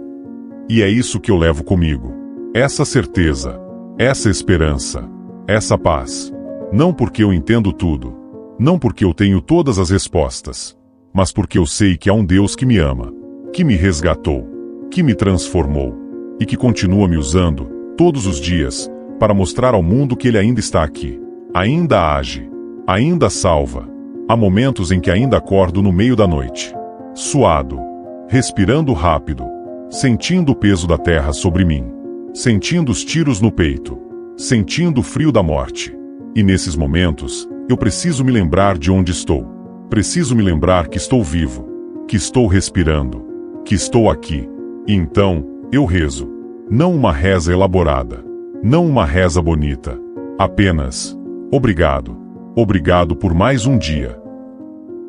E é isso que eu levo comigo. Essa certeza. Essa esperança. Essa paz. Não porque eu entendo tudo. Não porque eu tenho todas as respostas. Mas porque eu sei que há um Deus que me ama. Que me resgatou. Que me transformou. E que continua me usando, todos os dias, para mostrar ao mundo que Ele ainda está aqui. Ainda age. Ainda salva. Há momentos em que ainda acordo no meio da noite. Suado. Respirando rápido. Sentindo o peso da terra sobre mim. Sentindo os tiros no peito. Sentindo o frio da morte. E nesses momentos, eu preciso me lembrar de onde estou. Preciso me lembrar que estou vivo. Que estou respirando. Que estou aqui. E então, eu rezo. Não uma reza elaborada. Não uma reza bonita. Apenas, obrigado. Obrigado por mais um dia.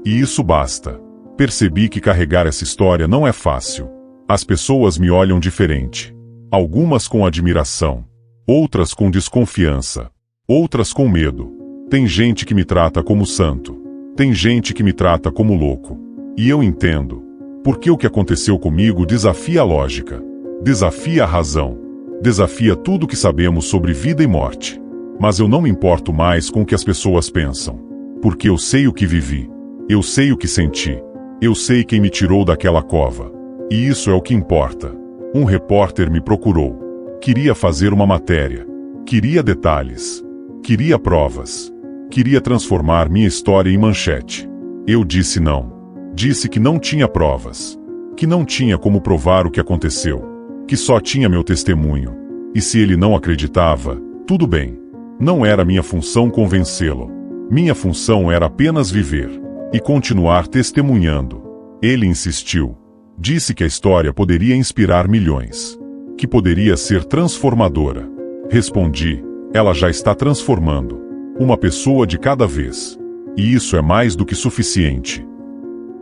E isso basta. Percebi que carregar essa história não é fácil. As pessoas me olham diferente. Algumas com admiração. Outras com desconfiança. Outras com medo. Tem gente que me trata como santo. Tem gente que me trata como louco. E eu entendo. Porque o que aconteceu comigo desafia a lógica. Desafia a razão. Desafia tudo que sabemos sobre vida e morte. Mas eu não me importo mais com o que as pessoas pensam. Porque eu sei o que vivi. Eu sei o que senti. Eu sei quem me tirou daquela cova. E isso é o que importa. Um repórter me procurou. Queria fazer uma matéria. Queria detalhes. Queria provas. Queria transformar minha história em manchete. Eu disse não. Disse que não tinha provas. Que não tinha como provar o que aconteceu. Que só tinha meu testemunho. E se ele não acreditava, tudo bem. Não era minha função convencê-lo. Minha função era apenas viver. E continuar testemunhando. Ele insistiu. Disse que a história poderia inspirar milhões. Que poderia ser transformadora. Respondi. Ela já está transformando. Uma pessoa de cada vez. E isso é mais do que suficiente.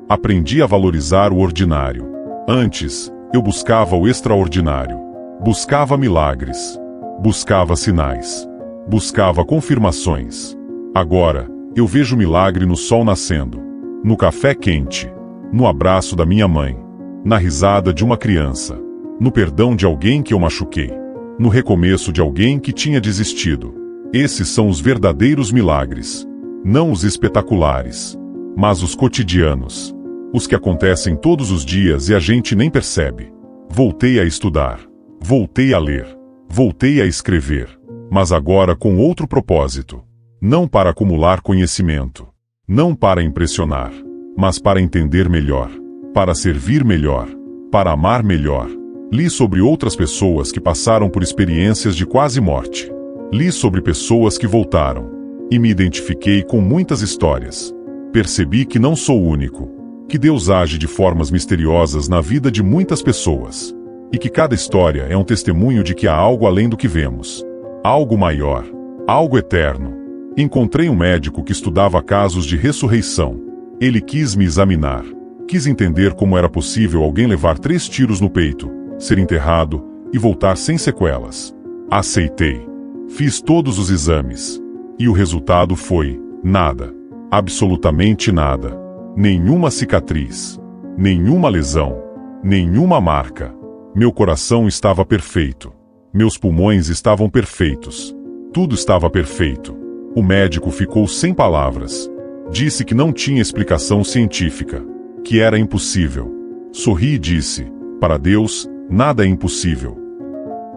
Aprendi a valorizar o ordinário. Antes, eu buscava o extraordinário. Buscava milagres. Buscava sinais. Buscava confirmações. Agora, eu vejo milagre no sol nascendo. No café quente. No abraço da minha mãe. Na risada de uma criança. No perdão de alguém que eu machuquei. No recomeço de alguém que tinha desistido. Esses são os verdadeiros milagres. Não os espetaculares. Mas os cotidianos. Os que acontecem todos os dias e a gente nem percebe. Voltei a estudar. Voltei a ler. Voltei a escrever. Mas agora com outro propósito. Não para acumular conhecimento. Não para impressionar. Mas para entender melhor. Para servir melhor. Para amar melhor. Li sobre outras pessoas que passaram por experiências de quase morte. Li sobre pessoas que voltaram. E me identifiquei com muitas histórias. Percebi que não sou único. Que Deus age de formas misteriosas na vida de muitas pessoas. E que cada história é um testemunho de que há algo além do que vemos. Algo maior. Algo eterno. Encontrei um médico que estudava casos de ressurreição. Ele quis me examinar. Quis entender como era possível alguém levar 3 tiros no peito, ser enterrado e voltar sem sequelas. Aceitei. Fiz todos os exames. E o resultado foi nada. Absolutamente nada. Nenhuma cicatriz. Nenhuma lesão. Nenhuma marca. Meu coração estava perfeito. Meus pulmões estavam perfeitos. Tudo estava perfeito. O médico ficou sem palavras. Disse que não tinha explicação científica. Que era impossível. Sorri e disse: para Deus, nada é impossível.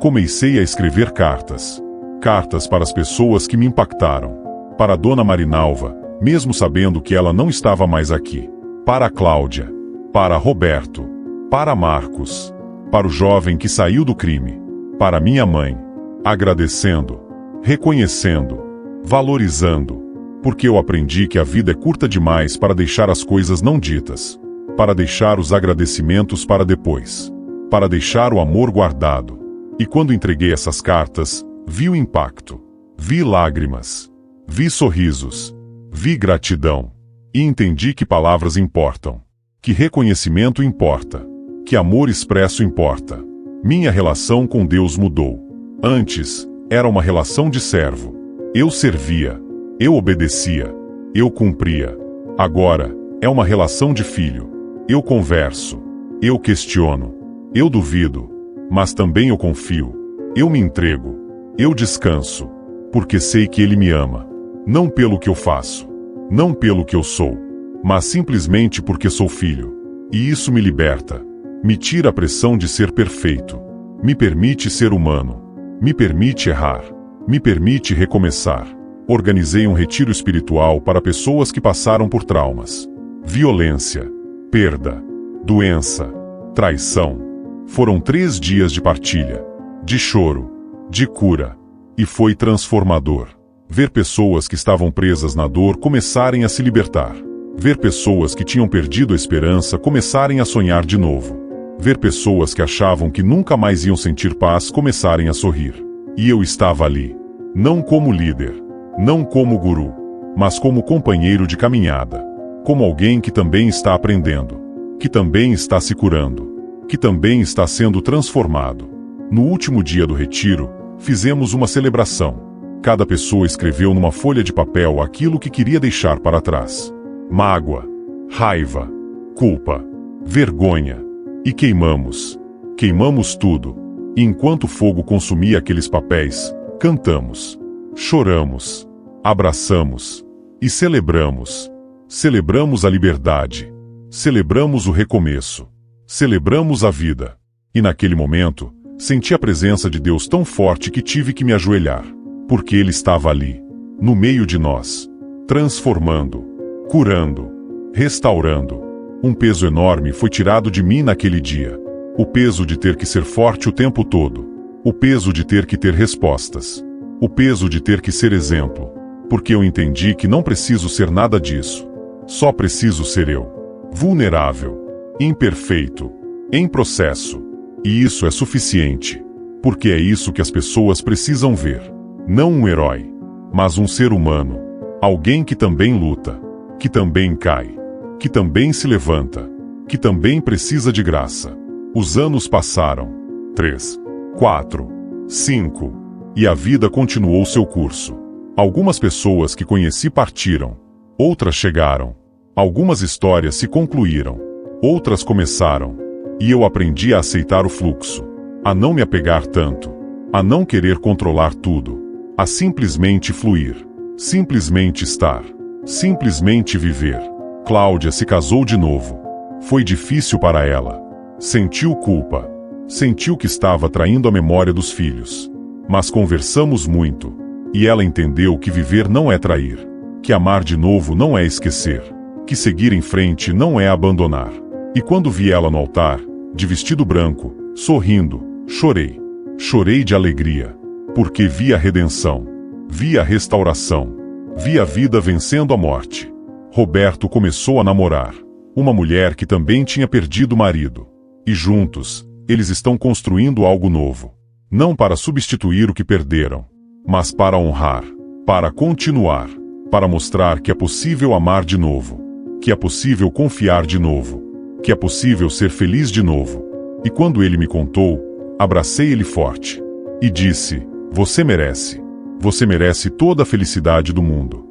Comecei a escrever cartas. Cartas para as pessoas que me impactaram. Para Dona Marinalva, mesmo sabendo que ela não estava mais aqui. Para Cláudia. Para Roberto. Para Marcos. Para o jovem que saiu do crime. Para minha mãe. Agradecendo. Reconhecendo. Valorizando. Porque eu aprendi que a vida é curta demais para deixar as coisas não ditas. Para deixar os agradecimentos para depois. Para deixar o amor guardado. E quando entreguei essas cartas, vi o impacto. Vi lágrimas. Vi sorrisos. Vi gratidão. E entendi que palavras importam. Que reconhecimento importa. Que amor expresso importa. Minha relação com Deus mudou. Antes, era uma relação de servo. Eu servia. Eu obedecia. Eu cumpria. Agora, é uma relação de filho. Eu converso. Eu questiono. Eu duvido. Mas também eu confio. Eu me entrego. Eu descanso. Porque sei que Ele me ama. Não pelo que eu faço. Não pelo que eu sou. Mas simplesmente porque sou filho. E isso me liberta. Me tira a pressão de ser perfeito. Me permite ser humano. Me permite errar. Me permite recomeçar. Organizei um retiro espiritual para pessoas que passaram por traumas. Violência. Perda. Doença. Traição. Foram 3 dias de partilha. De choro. De cura. E foi transformador. Ver pessoas que estavam presas na dor começarem a se libertar. Ver pessoas que tinham perdido a esperança começarem a sonhar de novo. Ver pessoas que achavam que nunca mais iam sentir paz começarem a sorrir. E eu estava ali. Não como líder. Não como guru. Mas como companheiro de caminhada. Como alguém que também está aprendendo. Que também está se curando. Que também está sendo transformado. No último dia do retiro, fizemos uma celebração. Cada pessoa escreveu numa folha de papel aquilo que queria deixar para trás. Mágoa, raiva, culpa, vergonha. E queimamos. Queimamos tudo. E enquanto o fogo consumia aqueles papéis, cantamos. Choramos. Abraçamos. E celebramos. Celebramos a liberdade. Celebramos o recomeço. Celebramos a vida. E naquele momento, senti a presença de Deus tão forte que tive que me ajoelhar. Porque Ele estava ali, no meio de nós, transformando, curando, restaurando. Um peso enorme foi tirado de mim naquele dia. O peso de ter que ser forte o tempo todo. O peso de ter que ter respostas. O peso de ter que ser exemplo. Porque eu entendi que não preciso ser nada disso. Só preciso ser eu. Vulnerável. Imperfeito. Em processo. E isso é suficiente. Porque é isso que as pessoas precisam ver. Não um herói, mas um ser humano. Alguém que também luta, que também cai, que também se levanta, que também precisa de graça. Os anos passaram. 3, 4, 5. E a vida continuou seu curso. Algumas pessoas que conheci partiram. Outras chegaram. Algumas histórias se concluíram. Outras começaram. E eu aprendi a aceitar o fluxo. A não me apegar tanto. A não querer controlar tudo. A simplesmente fluir. Simplesmente estar. Simplesmente viver. Cláudia se casou de novo. Foi difícil para ela. Sentiu culpa. Sentiu que estava traindo a memória dos filhos. Mas conversamos muito. E ela entendeu que viver não é trair. Que amar de novo não é esquecer. Que seguir em frente não é abandonar. E quando vi ela no altar, de vestido branco, sorrindo, chorei. Chorei de alegria. Porque vi a redenção. Vi a restauração. Vi a vida vencendo a morte. Roberto começou a namorar uma mulher que também tinha perdido o marido. E juntos, eles estão construindo algo novo. Não para substituir o que perderam, mas para honrar, para continuar, para mostrar que é possível amar de novo, que é possível confiar de novo, que é possível ser feliz de novo. E quando ele me contou, abracei ele forte e disse: você merece. Você merece toda a felicidade do mundo.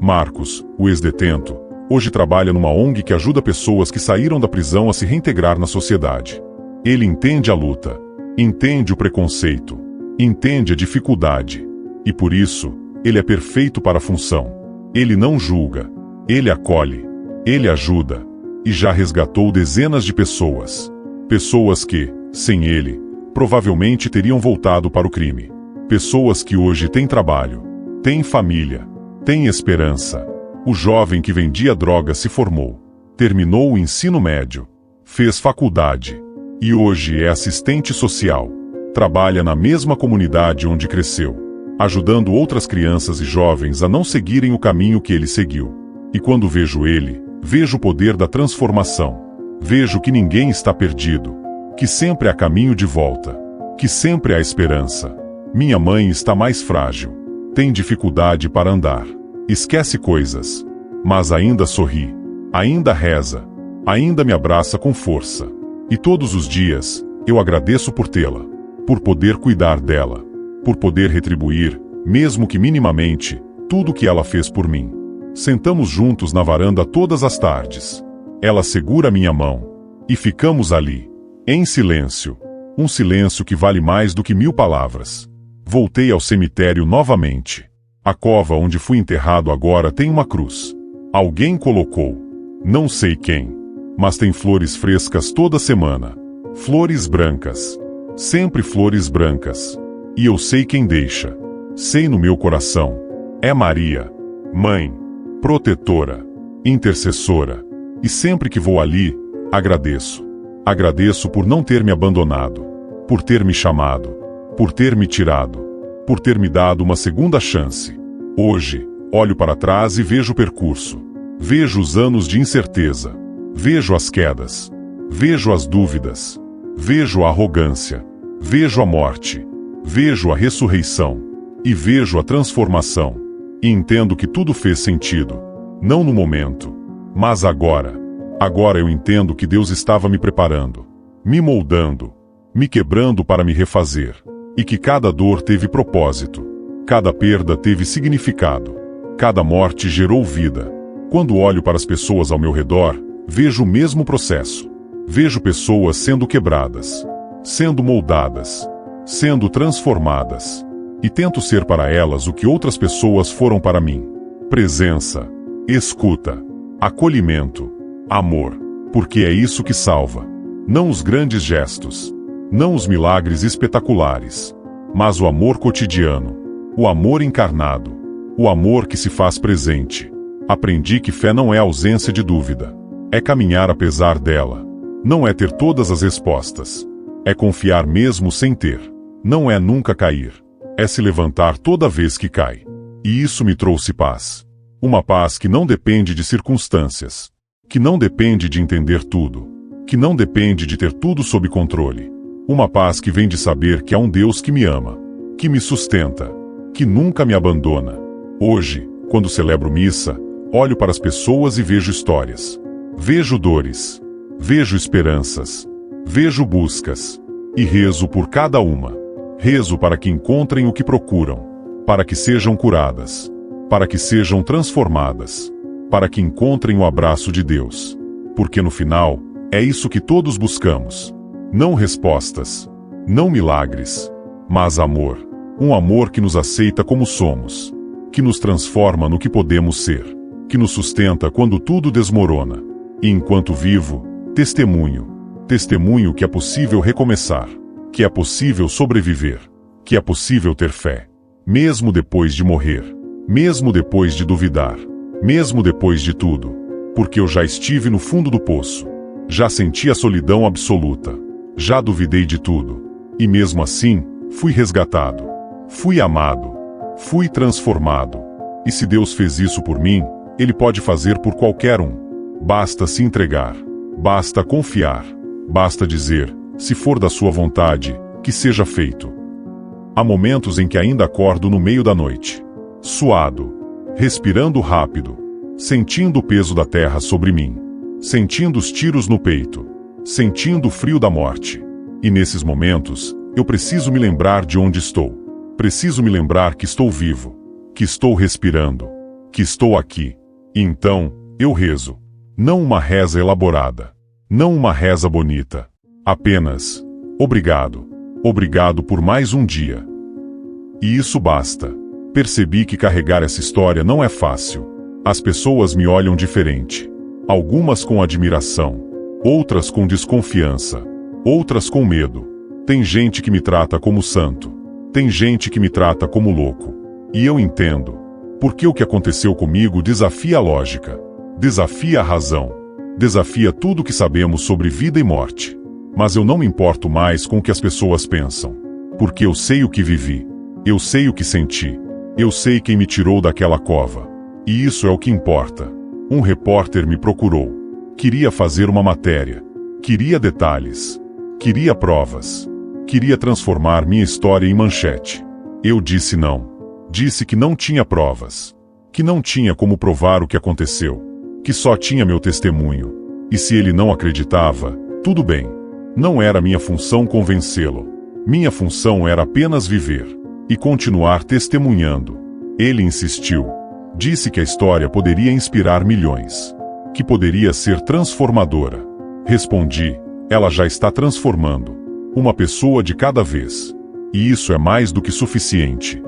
Marcos, o ex-detento, hoje trabalha numa ONG que ajuda pessoas que saíram da prisão a se reintegrar na sociedade. Ele entende a luta, entende o preconceito, entende a dificuldade. E por isso, ele é perfeito para a função. Ele não julga, ele acolhe, ele ajuda. E já resgatou dezenas de pessoas. Pessoas que, sem ele, provavelmente teriam voltado para o crime. Pessoas que hoje têm trabalho, têm família, têm esperança. O jovem que vendia droga se formou, terminou o ensino médio, fez faculdade e hoje é assistente social. Trabalha na mesma comunidade onde cresceu, ajudando outras crianças e jovens a não seguirem o caminho que ele seguiu. E quando vejo ele, vejo o poder da transformação. Vejo que ninguém está perdido, que sempre há caminho de volta, que sempre há esperança. Minha mãe está mais frágil, tem dificuldade para andar, esquece coisas, mas ainda sorri, ainda reza, ainda me abraça com força. E todos os dias, eu agradeço por tê-la, por poder cuidar dela, por poder retribuir, mesmo que minimamente, tudo que ela fez por mim. Sentamos juntos na varanda todas as tardes. Ela segura minha mão, e ficamos ali, em silêncio, um silêncio que vale mais do que 1000 palavras. Voltei ao cemitério novamente. A cova onde fui enterrado agora tem uma cruz. Alguém colocou. Não sei quem. Mas tem flores frescas toda semana. Flores brancas. Sempre flores brancas. E eu sei quem deixa. Sei no meu coração. É Maria. Mãe. Protetora. Intercessora. E sempre que vou ali, agradeço. Agradeço por não ter me abandonado. Por ter me chamado. Por ter me tirado, por ter me dado uma segunda chance. Hoje, olho para trás e vejo o percurso. Vejo os anos de incerteza. Vejo as quedas. Vejo as dúvidas. Vejo a arrogância. Vejo a morte. Vejo a ressurreição. E vejo a transformação. E entendo que tudo fez sentido. Não no momento, mas agora. Agora eu entendo que Deus estava me preparando, me moldando, me quebrando para me refazer. E que cada dor teve propósito, cada perda teve significado, cada morte gerou vida. Quando olho para as pessoas ao meu redor, vejo o mesmo processo. Vejo pessoas sendo quebradas, sendo moldadas, sendo transformadas. E tento ser para elas o que outras pessoas foram para mim. Presença, escuta, acolhimento, amor. Porque é isso que salva. Não os grandes gestos. Não os milagres espetaculares, mas o amor cotidiano, o amor encarnado, o amor que se faz presente. Aprendi que fé não é ausência de dúvida, é caminhar apesar dela. Não é ter todas as respostas, é confiar mesmo sem ter. Não é nunca cair, é se levantar toda vez que cai. E isso me trouxe paz. Uma paz que não depende de circunstâncias, que não depende de entender tudo, que não depende de ter tudo sob controle. Uma paz que vem de saber que há um Deus que me ama, que me sustenta, que nunca me abandona. Hoje, quando celebro missa, olho para as pessoas e vejo histórias. Vejo dores. Vejo esperanças. Vejo buscas. E rezo por cada uma. Rezo para que encontrem o que procuram. Para que sejam curadas. Para que sejam transformadas. Para que encontrem o abraço de Deus. Porque no final, é isso que todos buscamos. Não respostas, não milagres, mas amor. Um amor que nos aceita como somos, que nos transforma no que podemos ser, que nos sustenta quando tudo desmorona. E enquanto vivo, testemunho que é possível recomeçar, que é possível sobreviver, que é possível ter fé, mesmo depois de morrer, mesmo depois de duvidar, mesmo depois de tudo, porque eu já estive no fundo do poço, já senti a solidão absoluta, já duvidei de tudo, e mesmo assim, fui resgatado, fui amado, fui transformado. E se Deus fez isso por mim, Ele pode fazer por qualquer um. Basta se entregar, basta confiar, basta dizer, se for da sua vontade, que seja feito. Há momentos em que ainda acordo no meio da noite, suado, respirando rápido, sentindo o peso da terra sobre mim, sentindo os tiros no peito, sentindo o frio da morte. E nesses momentos, eu preciso me lembrar de onde estou. Preciso me lembrar que estou vivo, que estou respirando, que estou aqui. E então, eu rezo. Não uma reza elaborada, não uma reza bonita. Apenas, obrigado. Obrigado por mais um dia. E isso basta. Percebi que carregar essa história não é fácil. As pessoas me olham diferente. Algumas com admiração, outras com desconfiança, outras com medo. Tem gente que me trata como santo. Tem gente que me trata como louco. E eu entendo. Porque o que aconteceu comigo desafia a lógica, desafia a razão, desafia tudo o que sabemos sobre vida e morte. Mas eu não me importo mais com o que as pessoas pensam. Porque eu sei o que vivi. Eu sei o que senti. Eu sei quem me tirou daquela cova. E isso é o que importa. Um repórter me procurou. Queria fazer uma matéria. Queria detalhes. Queria provas. Queria transformar minha história em manchete. Eu disse não. Disse que não tinha provas. Que não tinha como provar o que aconteceu. Que só tinha meu testemunho. E se ele não acreditava, tudo bem. Não era minha função convencê-lo. Minha função era apenas viver. E continuar testemunhando. Ele insistiu. Disse que a história poderia inspirar milhões. Que poderia ser transformadora. Respondi, ela já está transformando. Uma pessoa de cada vez. E isso é mais do que suficiente.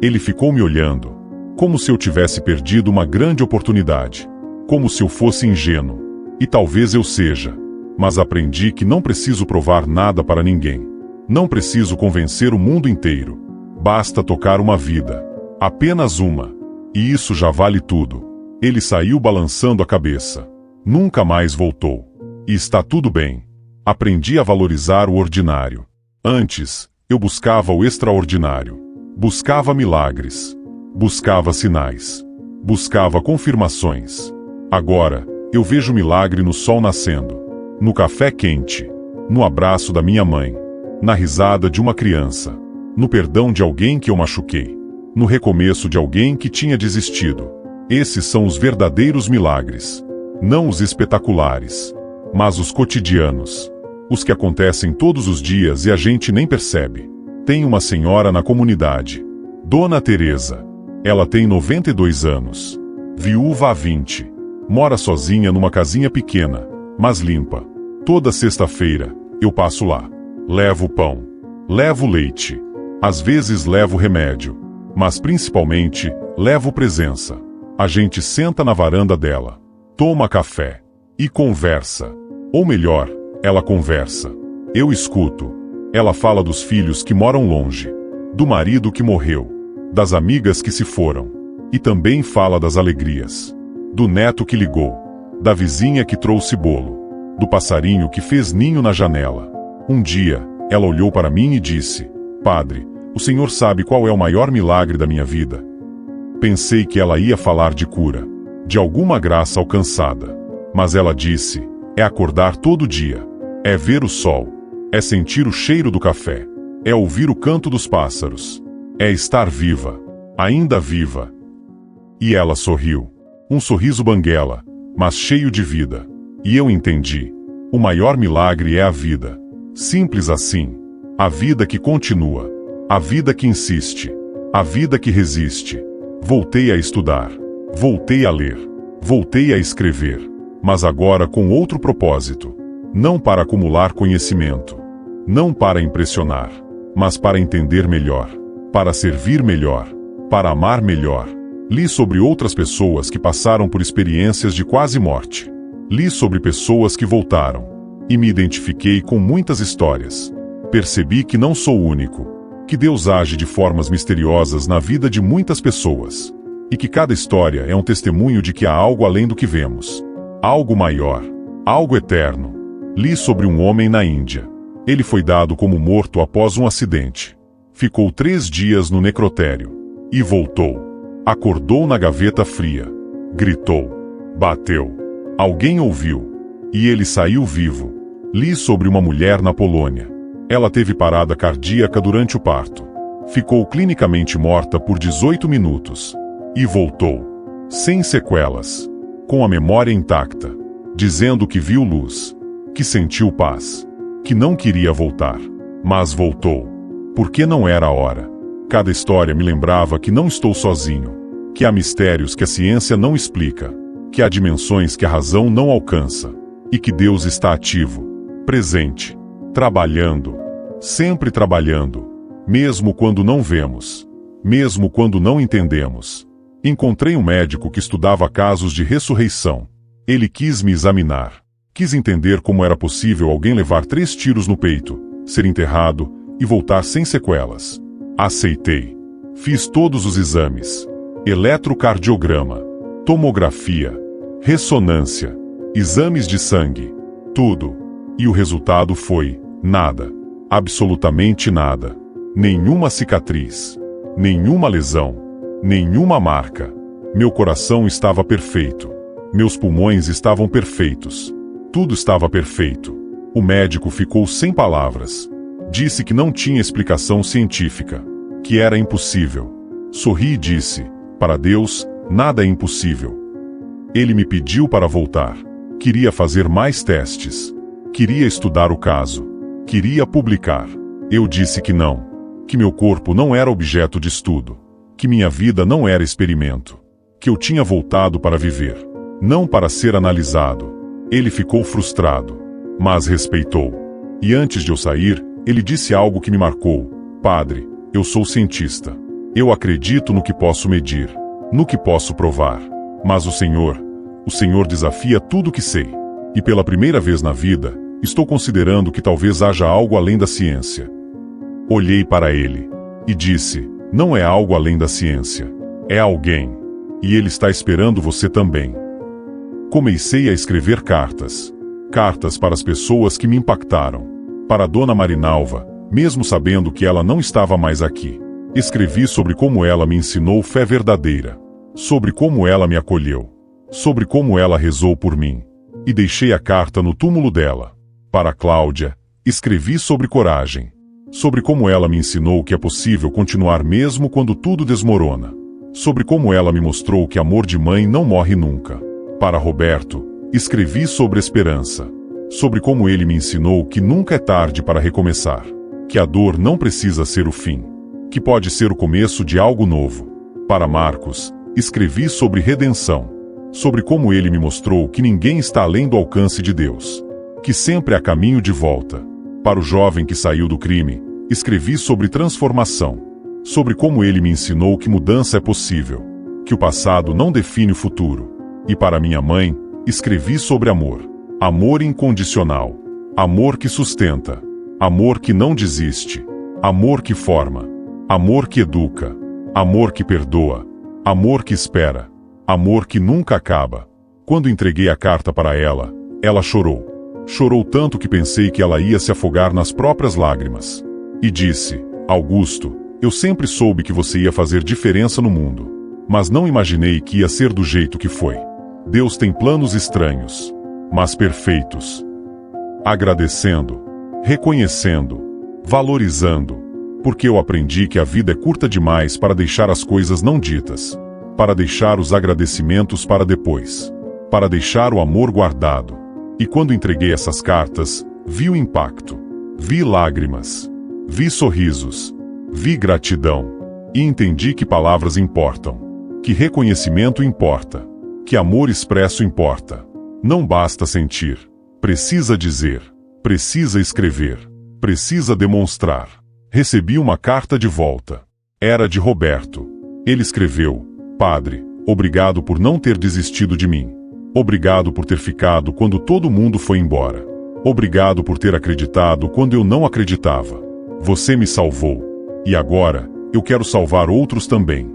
Ele ficou me olhando, como se eu tivesse perdido uma grande oportunidade. Como se eu fosse ingênuo. E talvez eu seja. Mas aprendi que não preciso provar nada para ninguém. Não preciso convencer o mundo inteiro. Basta tocar uma vida. Apenas uma. E isso já vale tudo. Ele saiu balançando a cabeça. Nunca mais voltou. E está tudo bem. Aprendi a valorizar o ordinário. Antes, eu buscava o extraordinário. Buscava milagres. Buscava sinais. Buscava confirmações. Agora, eu vejo milagre no sol nascendo. No café quente. No abraço da minha mãe. Na risada de uma criança. No perdão de alguém que eu machuquei. No recomeço de alguém que tinha desistido. Esses são os verdadeiros milagres. Não os espetaculares. Mas os cotidianos. Os que acontecem todos os dias e a gente nem percebe. Tem uma senhora na comunidade. Dona Teresa. Ela tem 92 anos. Viúva há 20. Mora sozinha numa casinha pequena, mas limpa. Toda sexta-feira, eu passo lá. Levo pão. Levo leite. Às vezes levo remédio. Mas principalmente, levo presença. A gente senta na varanda dela. Toma café. E conversa. Ou melhor, ela conversa. Eu escuto. Ela fala dos filhos que moram longe. Do marido que morreu. Das amigas que se foram. E também fala das alegrias. Do neto que ligou. Da vizinha que trouxe bolo. Do passarinho que fez ninho na janela. Um dia, ela olhou para mim e disse: Padre, o senhor sabe qual é o maior milagre da minha vida? Pensei que ela ia falar de cura. De alguma graça alcançada. Mas ela disse: é acordar todo dia. É ver o sol. É sentir o cheiro do café. É ouvir o canto dos pássaros. É estar viva. Ainda viva. E ela sorriu. Um sorriso banguela, mas cheio de vida. E eu entendi. O maior milagre é a vida. Simples assim. A vida que continua. A vida que insiste. A vida que resiste. Voltei a estudar. Voltei a ler. Voltei a escrever. Mas agora com outro propósito. Não para acumular conhecimento. Não para impressionar. Mas para entender melhor. Para servir melhor. Para amar melhor. Li sobre outras pessoas que passaram por experiências de quase morte. Li sobre pessoas que voltaram. E me identifiquei com muitas histórias. Percebi que não sou único. Que Deus age de formas misteriosas na vida de muitas pessoas. E que cada história é um testemunho de que há algo além do que vemos. Algo maior. Algo eterno. Li sobre um homem na Índia. Ele foi dado como morto após um acidente. Ficou 3 dias no necrotério. E voltou. Acordou na gaveta fria. Gritou. Bateu. Alguém ouviu. E ele saiu vivo. Li sobre uma mulher na Polônia. Ela teve parada cardíaca durante o parto. Ficou clinicamente morta por 18 minutos. E voltou. Sem sequelas. Com a memória intacta. Dizendo que viu luz. Que sentiu paz. Que não queria voltar. Mas voltou. Porque não era a hora. Cada história me lembrava que não estou sozinho. Que há mistérios que a ciência não explica. Que há dimensões que a razão não alcança. E que Deus está ativo. Presente. Trabalhando. Sempre trabalhando. Mesmo quando não vemos. Mesmo quando não entendemos. Encontrei um médico que estudava casos de ressurreição. Ele quis me examinar. Quis entender como era possível alguém levar 3 tiros no peito, ser enterrado e voltar sem sequelas. Aceitei. Fiz todos os exames. Eletrocardiograma. Tomografia. Ressonância. Exames de sangue. Tudo. E o resultado foi nada. Absolutamente nada. Nenhuma cicatriz. Nenhuma lesão. Nenhuma marca. Meu coração estava perfeito. Meus pulmões estavam perfeitos. Tudo estava perfeito. O médico ficou sem palavras. Disse que não tinha explicação científica. Que era impossível. Sorri e disse: para Deus, nada é impossível. Ele me pediu para voltar. Queria fazer mais testes. Queria estudar o caso. Queria publicar. Eu disse que não. Que meu corpo não era objeto de estudo. Que minha vida não era experimento. Que eu tinha voltado para viver. Não para ser analisado. Ele ficou frustrado. Mas respeitou. E antes de eu sair, ele disse algo que me marcou. Padre, eu sou cientista. Eu acredito no que posso medir. No que posso provar. Mas o Senhor desafia tudo que sei. E pela primeira vez na vida, estou considerando que talvez haja algo além da ciência. Olhei para ele. E disse, não é algo além da ciência. É alguém. E ele está esperando você também. Comecei a escrever cartas. Cartas para as pessoas que me impactaram. Para Dona Marinalva, mesmo sabendo que ela não estava mais aqui. Escrevi sobre como ela me ensinou fé verdadeira. Sobre como ela me acolheu. Sobre como ela rezou por mim. E deixei a carta no túmulo dela. Para Cláudia, escrevi sobre coragem. Sobre como ela me ensinou que é possível continuar mesmo quando tudo desmorona. Sobre como ela me mostrou que amor de mãe não morre nunca. Para Roberto, escrevi sobre esperança. Sobre como ele me ensinou que nunca é tarde para recomeçar. Que a dor não precisa ser o fim. Que pode ser o começo de algo novo. Para Marcos, escrevi sobre redenção. Sobre como ele me mostrou que ninguém está além do alcance de Deus. Que sempre há caminho de volta. Para o jovem que saiu do crime, escrevi sobre transformação. Sobre como ele me ensinou que mudança é possível. Que o passado não define o futuro. E para minha mãe, escrevi sobre amor. Amor incondicional. Amor que sustenta. Amor que não desiste. Amor que forma. Amor que educa. Amor que perdoa. Amor que espera. Amor que nunca acaba. Quando entreguei a carta para ela, ela chorou. Chorou tanto que pensei que ela ia se afogar nas próprias lágrimas. E disse, Augusto, eu sempre soube que você ia fazer diferença no mundo. Mas não imaginei que ia ser do jeito que foi. Deus tem planos estranhos, mas perfeitos. Agradecendo, reconhecendo, valorizando, porque eu aprendi que a vida é curta demais para deixar as coisas não ditas. Para deixar os agradecimentos para depois. Para deixar o amor guardado. E quando entreguei essas cartas, vi o impacto. Vi lágrimas. Vi sorrisos. Vi gratidão. E entendi que palavras importam. Que reconhecimento importa. Que amor expresso importa. Não basta sentir. Precisa dizer. Precisa escrever. Precisa demonstrar. Recebi uma carta de volta. Era de Roberto. Ele escreveu: Padre, obrigado por não ter desistido de mim. Obrigado por ter ficado quando todo mundo foi embora. Obrigado por ter acreditado quando eu não acreditava. Você me salvou. E agora, eu quero salvar outros também.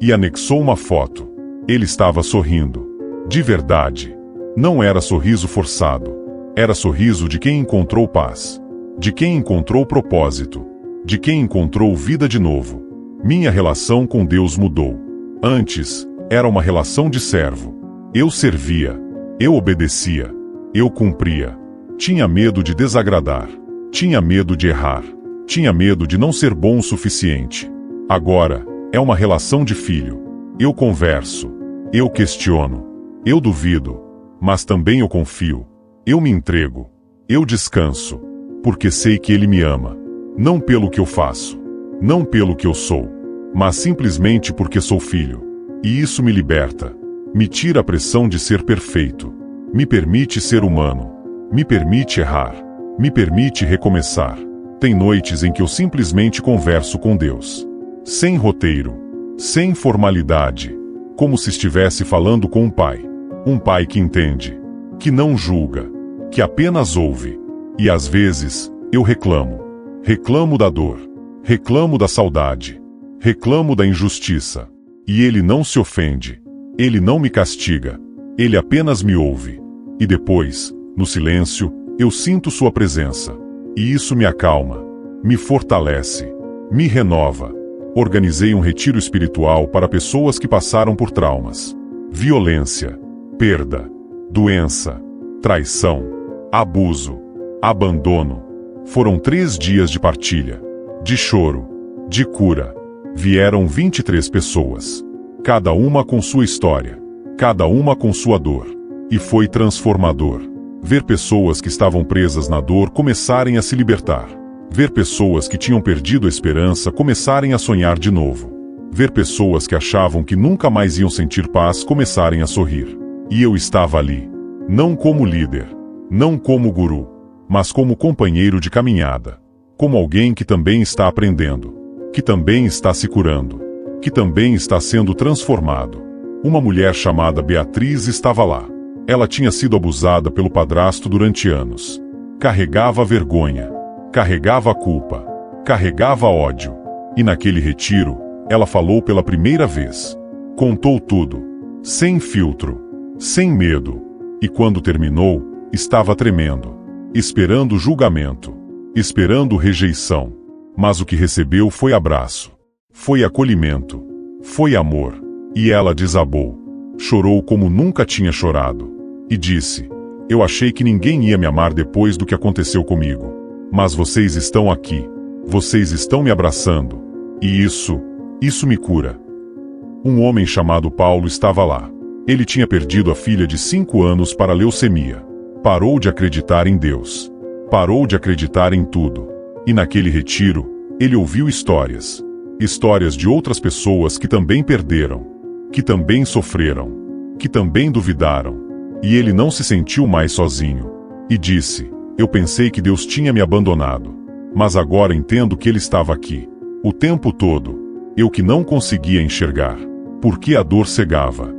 E anexou uma foto. Ele estava sorrindo. De verdade. Não era sorriso forçado. Era sorriso de quem encontrou paz. De quem encontrou propósito. De quem encontrou vida de novo. Minha relação com Deus mudou. Antes, era uma relação de servo. Eu servia. Eu obedecia. Eu cumpria. Tinha medo de desagradar. Tinha medo de errar. Tinha medo de não ser bom o suficiente. Agora, é uma relação de filho. Eu converso. Eu questiono. Eu duvido. Mas também eu confio. Eu me entrego. Eu descanso. Porque sei que Ele me ama. Não pelo que eu faço. Não pelo que eu sou. Mas simplesmente porque sou filho. E isso me liberta. Me tira a pressão de ser perfeito. Me permite ser humano. Me permite errar. Me permite recomeçar. Tem noites em que eu simplesmente converso com Deus. Sem roteiro. Sem formalidade. Como se estivesse falando com um pai. Um pai que entende. Que não julga. Que apenas ouve. E às vezes, eu reclamo. Reclamo da dor. Reclamo da saudade. Reclamo da injustiça. E Ele não se ofende. Ele não me castiga. Ele apenas me ouve. E depois, no silêncio, eu sinto sua presença. E isso me acalma. Me fortalece. Me renova. Organizei um retiro espiritual para pessoas que passaram por traumas. Violência. Perda. Doença. Traição. Abuso. Abandono. Foram 3 dias de partilha. De choro. De cura. Vieram 23 pessoas. Cada uma com sua história. Cada uma com sua dor. E foi transformador. Ver pessoas que estavam presas na dor começarem a se libertar. Ver pessoas que tinham perdido a esperança começarem a sonhar de novo. Ver pessoas que achavam que nunca mais iam sentir paz começarem a sorrir. E eu estava ali. Não como líder. Não como guru. Mas como companheiro de caminhada. Como alguém que também está aprendendo. Que também está se curando. Que também está sendo transformado. Uma mulher chamada Beatriz estava lá. Ela tinha sido abusada pelo padrasto durante anos. Carregava vergonha. Carregava culpa. Carregava ódio. E naquele retiro, ela falou pela primeira vez. Contou tudo. Sem filtro. Sem medo. E quando terminou, estava tremendo. Esperando julgamento. Esperando rejeição. Mas o que recebeu foi abraço. Foi acolhimento. Foi amor. E ela desabou. Chorou como nunca tinha chorado. E disse: eu achei que ninguém ia me amar depois do que aconteceu comigo. Mas vocês estão aqui. Vocês estão me abraçando. E isso me cura. Um homem chamado Paulo estava lá. Ele tinha perdido a filha de 5 anos para leucemia. Parou de acreditar em Deus. Parou de acreditar em tudo. E naquele retiro, ele ouviu histórias. Histórias de outras pessoas que também perderam. Que também sofreram. Que também duvidaram. E ele não se sentiu mais sozinho. E disse: eu pensei que Deus tinha me abandonado. Mas agora entendo que Ele estava aqui. O tempo todo. Eu que não conseguia enxergar. Porque a dor cegava.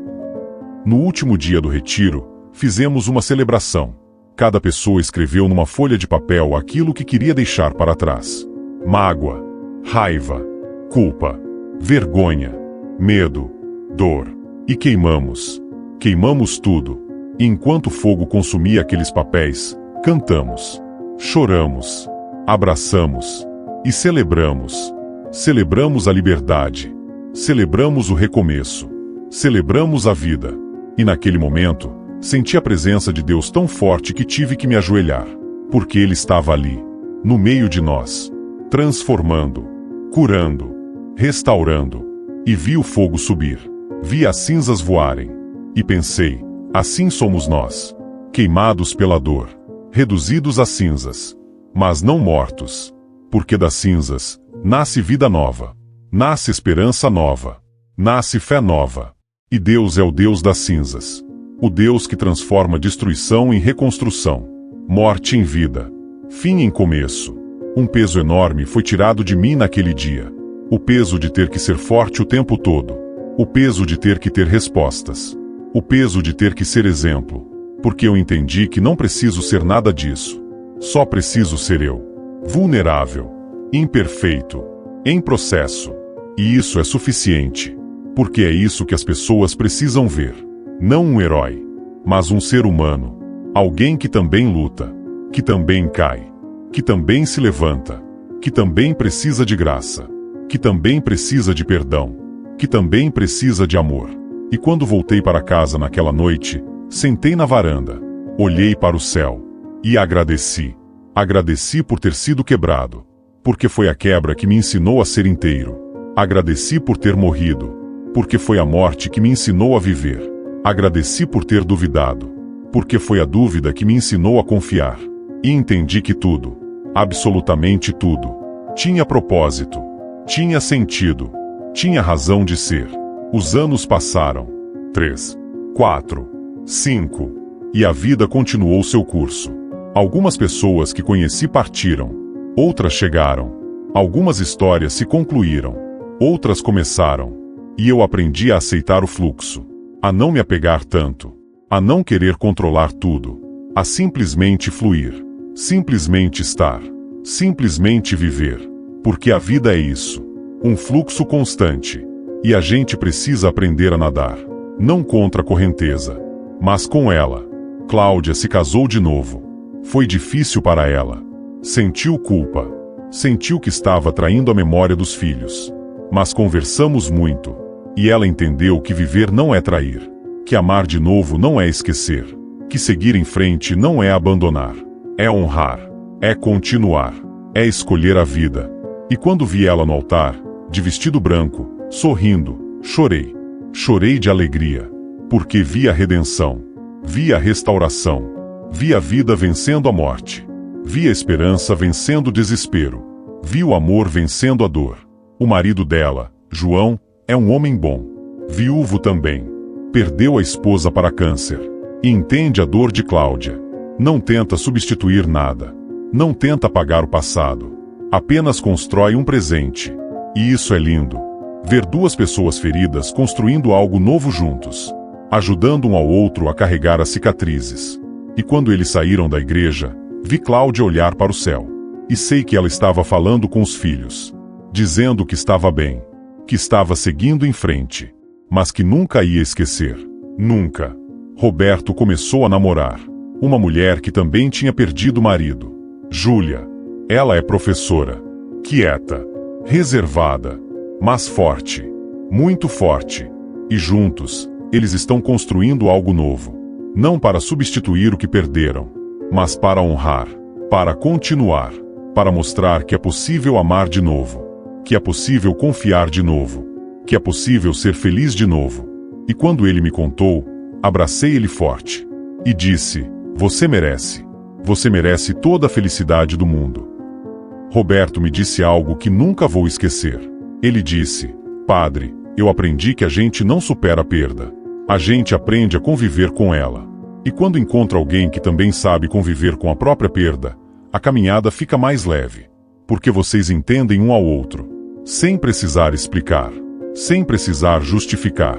No último dia do retiro, fizemos uma celebração. Cada pessoa escreveu numa folha de papel aquilo que queria deixar para trás. Mágoa. Raiva. Culpa. Vergonha. Medo. Dor. E queimamos. Queimamos tudo. E enquanto o fogo consumia aqueles papéis, cantamos. Choramos. Abraçamos. E celebramos. Celebramos a liberdade. Celebramos o recomeço. Celebramos a vida. E naquele momento, senti a presença de Deus tão forte que tive que me ajoelhar. Porque Ele estava ali, no meio de nós, transformando, curando, restaurando. E vi o fogo subir. Vi as cinzas voarem. E pensei: assim somos nós. Queimados pela dor. Reduzidos a cinzas. Mas não mortos. Porque das cinzas, nasce vida nova. Nasce esperança nova. Nasce fé nova. E Deus é o Deus das cinzas. O Deus que transforma destruição em reconstrução. Morte em vida. Fim em começo. Um peso enorme foi tirado de mim naquele dia. O peso de ter que ser forte o tempo todo. O peso de ter que ter respostas. O peso de ter que ser exemplo. Porque eu entendi que não preciso ser nada disso. Só preciso ser eu. Vulnerável. Imperfeito. Em processo. E isso é suficiente. Porque é isso que as pessoas precisam ver. Não um herói. Mas um ser humano. Alguém que também luta. Que também cai. Que também se levanta. Que também precisa de graça. Que também precisa de perdão. Que também precisa de amor. E quando voltei para casa naquela noite, sentei na varanda. Olhei para o céu. E agradeci. Agradeci por ter sido quebrado. Porque foi a quebra que me ensinou a ser inteiro. Agradeci por ter morrido. Porque foi a morte que me ensinou a viver. Agradeci por ter duvidado. Porque foi a dúvida que me ensinou a confiar. E entendi que tudo, absolutamente tudo, tinha propósito, tinha sentido, tinha razão de ser. Os anos passaram. 3, 4, 5. E a vida continuou seu curso. Algumas pessoas que conheci partiram. Outras chegaram. Algumas histórias se concluíram. Outras começaram. E eu aprendi a aceitar o fluxo. A não me apegar tanto. A não querer controlar tudo. A simplesmente fluir. Simplesmente estar. Simplesmente viver. Porque a vida é isso. Um fluxo constante. E a gente precisa aprender a nadar. Não contra a correnteza. Mas com ela. Cláudia se casou de novo. Foi difícil para ela. Sentiu culpa. Sentiu que estava traindo a memória dos filhos. Mas conversamos muito. E ela entendeu que viver não é trair. Que amar de novo não é esquecer. Que seguir em frente não é abandonar. É honrar. É continuar. É escolher a vida. E quando vi ela no altar, de vestido branco, sorrindo, chorei. Chorei de alegria. Porque vi a redenção. Vi a restauração. Vi a vida vencendo a morte. Vi a esperança vencendo o desespero. Vi o amor vencendo a dor. O marido dela, João, é um homem bom. Viúvo também. Perdeu a esposa para câncer. E entende a dor de Cláudia. Não tenta substituir nada. Não tenta apagar o passado. Apenas constrói um presente. E isso é lindo. Ver duas pessoas feridas construindo algo novo juntos. Ajudando um ao outro a carregar as cicatrizes. E quando eles saíram da igreja, vi Cláudia olhar para o céu. E sei que ela estava falando com os filhos. Dizendo que estava bem. Que estava seguindo em frente. Mas que nunca ia esquecer. Nunca. Roberto começou a namorar. Uma mulher que também tinha perdido o marido. Júlia. Ela é professora. Quieta. Reservada. Mas forte. Muito forte. E juntos, eles estão construindo algo novo. Não para substituir o que perderam, mas para honrar. Para continuar. Para mostrar que é possível amar de novo. Que é possível confiar de novo. Que é possível ser feliz de novo. E quando ele me contou, abracei ele forte. E disse: você merece. Você merece toda a felicidade do mundo. Roberto me disse algo que nunca vou esquecer. Ele disse: padre, eu aprendi que a gente não supera a perda. A gente aprende a conviver com ela. E quando encontra alguém que também sabe conviver com a própria perda, a caminhada fica mais leve. Porque vocês entendem um ao outro. Sem precisar explicar. Sem precisar justificar.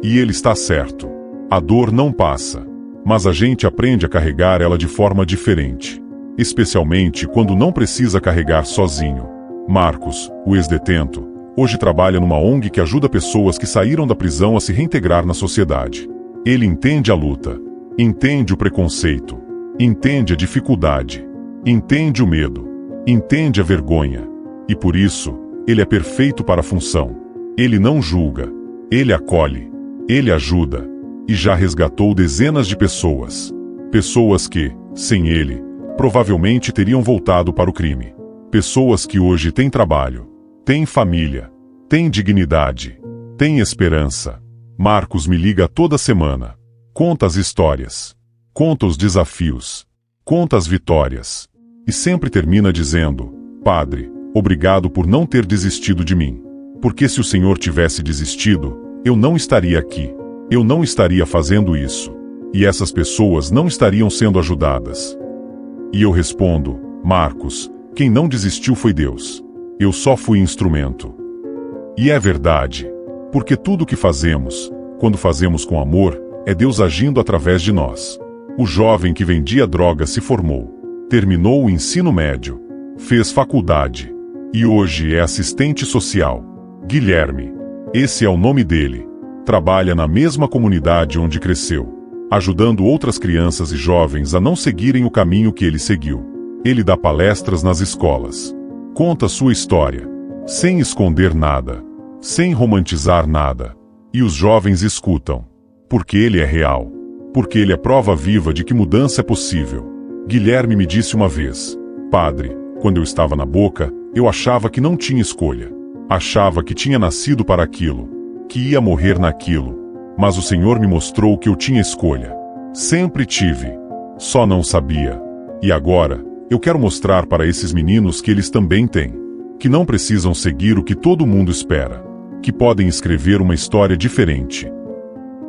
E ele está certo. A dor não passa. Mas a gente aprende a carregar ela de forma diferente. Especialmente quando não precisa carregar sozinho. Marcos, o ex-detento, hoje trabalha numa ONG que ajuda pessoas que saíram da prisão a se reintegrar na sociedade. Ele entende a luta. Entende o preconceito. Entende a dificuldade. Entende o medo. Entende a vergonha. E por isso, ele é perfeito para a função. Ele não julga. Ele acolhe. Ele ajuda. E já resgatou dezenas de pessoas. Pessoas que, sem ele, provavelmente teriam voltado para o crime. Pessoas que hoje têm trabalho, têm família, têm dignidade, têm esperança. Marcos me liga toda semana. Conta as histórias. Conta os desafios. Conta as vitórias. E sempre termina dizendo: padre, obrigado por não ter desistido de mim. Porque se o Senhor tivesse desistido, eu não estaria aqui. Eu não estaria fazendo isso. E essas pessoas não estariam sendo ajudadas. E eu respondo: Marcos, quem não desistiu foi Deus. Eu só fui instrumento. E é verdade. Porque tudo que fazemos, Quando fazemos com amor, é Deus agindo através de nós. O jovem que vendia droga se formou, terminou o ensino médio, fez faculdade e hoje é assistente social. Guilherme, esse é o nome dele. Trabalha na mesma comunidade onde cresceu, ajudando outras crianças e jovens a não seguirem o caminho que ele seguiu. Ele dá palestras nas escolas, conta sua história, sem esconder nada, sem romantizar nada. E os jovens escutam, porque ele é real, porque ele é prova viva de que mudança é possível. Guilherme me disse uma vez: padre, quando eu estava na boca, eu achava que não tinha escolha. Achava que tinha nascido para aquilo, que ia morrer naquilo. Mas o Senhor me mostrou que eu tinha escolha. Sempre tive, só não sabia. E agora, eu quero mostrar para esses meninos que eles também têm, que não precisam seguir o que todo mundo espera, que podem escrever uma história diferente.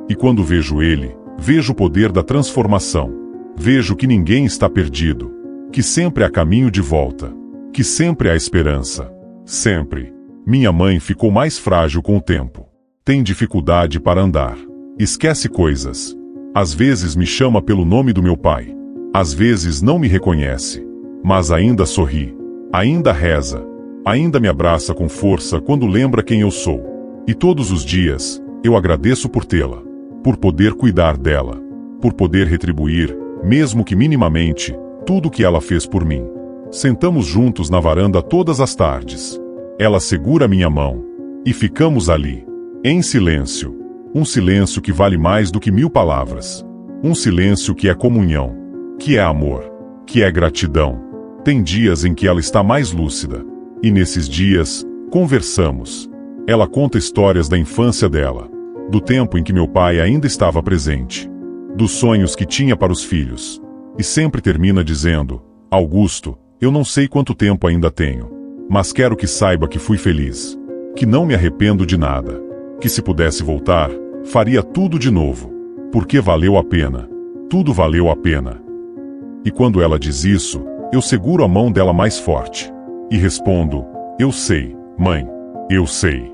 E quando vejo ele, vejo o poder da transformação. Vejo que ninguém está perdido, que sempre há caminho de volta, que sempre há esperança. Sempre. Minha mãe ficou mais frágil com o tempo. Tem dificuldade para andar. Esquece coisas. Às vezes me chama pelo nome do meu pai. Às vezes não me reconhece. Mas ainda sorri. Ainda reza. Ainda me abraça com força quando lembra quem eu sou. E todos os dias, eu agradeço por tê-la. Por poder cuidar dela. Por poder retribuir, mesmo que minimamente, tudo que ela fez por mim. Sentamos juntos na varanda todas as tardes. Ela segura minha mão. E ficamos ali, em silêncio. Um silêncio que vale mais do que 1000 palavras. Um silêncio que é comunhão, que é amor, que é gratidão. Tem dias em que ela está mais lúcida. E nesses dias, conversamos. Ela conta histórias da infância dela, do tempo em que meu pai ainda estava presente, dos sonhos que tinha para os filhos. E sempre termina dizendo: Augusto, eu não sei quanto tempo ainda tenho, mas quero que saiba que fui feliz, que não me arrependo de nada, que se pudesse voltar, faria tudo de novo, porque valeu a pena, tudo valeu a pena. E quando ela diz isso, eu seguro a mão dela mais forte, e respondo: eu sei, mãe, eu sei.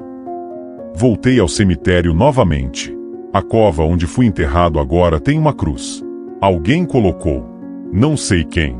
Voltei ao cemitério novamente. A cova onde fui enterrado agora tem uma cruz. Alguém colocou. Não sei quem.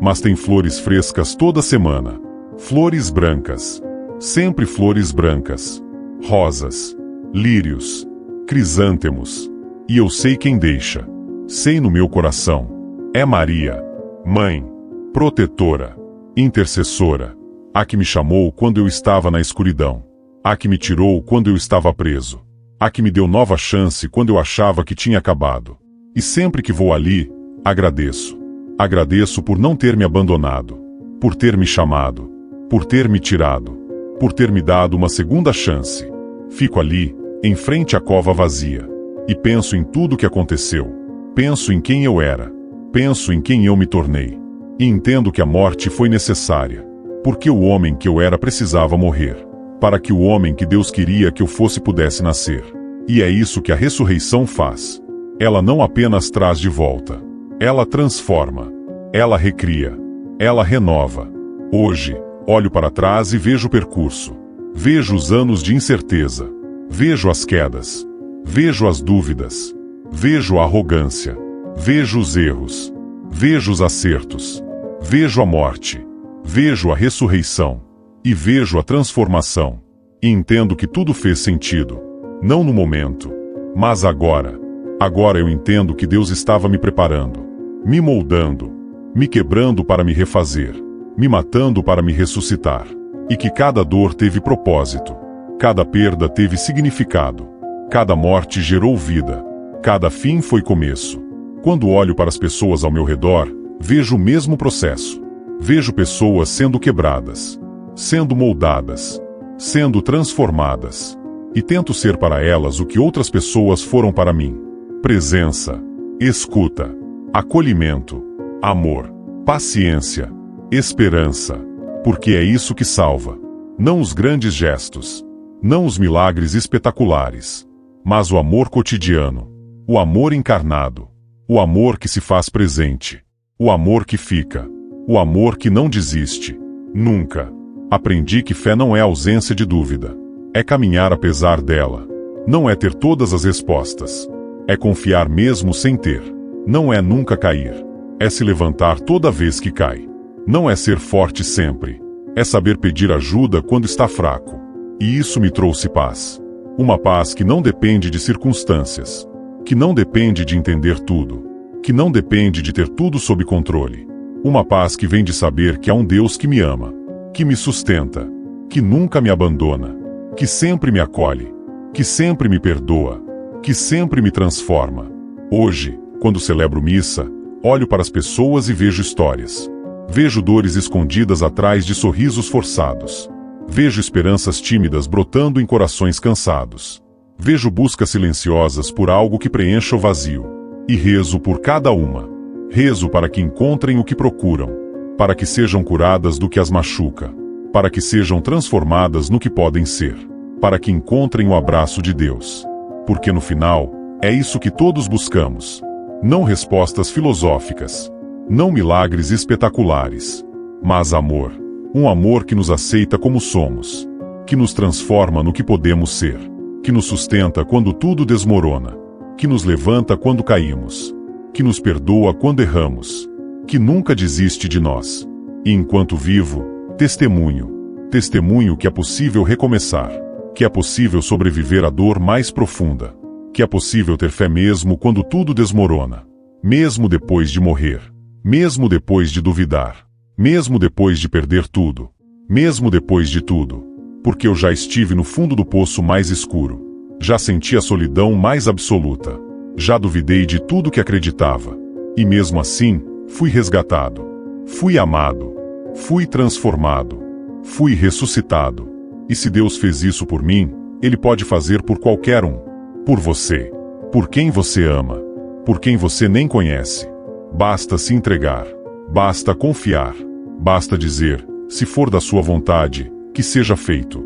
Mas tem flores frescas toda semana. Flores brancas. Sempre flores brancas. Rosas. Lírios. Crisântemos. E eu sei quem deixa. Sei no meu coração. É Maria. Mãe. Protetora. Intercessora. A que me chamou quando eu estava na escuridão. A que me tirou quando eu estava preso. A que me deu nova chance quando eu achava que tinha acabado. E sempre que vou ali, agradeço. Agradeço por não ter me abandonado. Por ter me chamado. Por ter me tirado. Por ter me dado uma segunda chance. Fico ali, em frente à cova vazia. E penso em tudo que aconteceu. Penso em quem eu era. Penso em quem eu me tornei. E entendo que a morte foi necessária. Porque o homem que eu era precisava morrer, para que o homem que Deus queria que eu fosse pudesse nascer. E é isso que a ressurreição faz. Ela não apenas traz de volta. Ela transforma. Ela recria. Ela renova. Hoje, olho para trás e vejo o percurso. Vejo os anos de incerteza. Vejo as quedas. Vejo as dúvidas. Vejo a arrogância. Vejo os erros. Vejo os acertos. Vejo a morte. Vejo a ressurreição. E vejo a transformação. E entendo que tudo fez sentido. Não no momento, mas agora. Agora eu entendo que Deus estava me preparando, me moldando, me quebrando para me refazer, me matando para me ressuscitar. E que cada dor teve propósito. Cada perda teve significado. Cada morte gerou vida. Cada fim foi começo. Quando olho para as pessoas ao meu redor, vejo o mesmo processo. Vejo pessoas sendo quebradas, sendo moldadas, sendo transformadas. E tento ser para elas o que outras pessoas foram para mim. Presença, escuta, acolhimento, amor, paciência, esperança. Porque é isso que salva. Não os grandes gestos, não os milagres espetaculares, mas o amor cotidiano, o amor encarnado, o amor que se faz presente, o amor que fica. O amor que não desiste. Nunca. Aprendi que fé não é ausência de dúvida. É caminhar apesar dela. Não é ter todas as respostas. É confiar mesmo sem ter. Não é nunca cair. É se levantar toda vez que cai. Não é ser forte sempre. É saber pedir ajuda quando está fraco. E isso me trouxe paz. Uma paz que não depende de circunstâncias. Que não depende de entender tudo. Que não depende de ter tudo sob controle. Uma paz que vem de saber que há um Deus que me ama. Que me sustenta. Que nunca me abandona. Que sempre me acolhe. Que sempre me perdoa. Que sempre me transforma. Hoje, quando celebro missa, olho para as pessoas e vejo histórias. Vejo dores escondidas atrás de sorrisos forçados. Vejo esperanças tímidas brotando em corações cansados. Vejo buscas silenciosas por algo que preencha o vazio. E rezo por cada uma. Rezo para que encontrem o que procuram. Para que sejam curadas do que as machuca. Para que sejam transformadas no que podem ser. Para que encontrem o abraço de Deus. Porque no final, é isso que todos buscamos. Não respostas filosóficas. Não milagres espetaculares. Mas amor. Um amor que nos aceita como somos. Que nos transforma no que podemos ser. Que nos sustenta quando tudo desmorona. Que nos levanta quando caímos. Que nos perdoa quando erramos. Que nunca desiste de nós. E enquanto vivo, testemunho. Testemunho que é possível recomeçar. Que é possível sobreviver à dor mais profunda. Que é possível ter fé mesmo quando tudo desmorona. Mesmo depois de morrer. Mesmo depois de duvidar. Mesmo depois de perder tudo. Mesmo depois de tudo. Porque eu já estive no fundo do poço mais escuro. Já senti a solidão mais absoluta. Já duvidei de tudo que acreditava. E mesmo assim, fui resgatado. Fui amado. Fui transformado. Fui ressuscitado. E se Deus fez isso por mim, Ele pode fazer por qualquer um. Por você. Por quem você ama. Por quem você nem conhece. Basta se entregar. Basta confiar. Basta dizer, se for da sua vontade, que seja feito.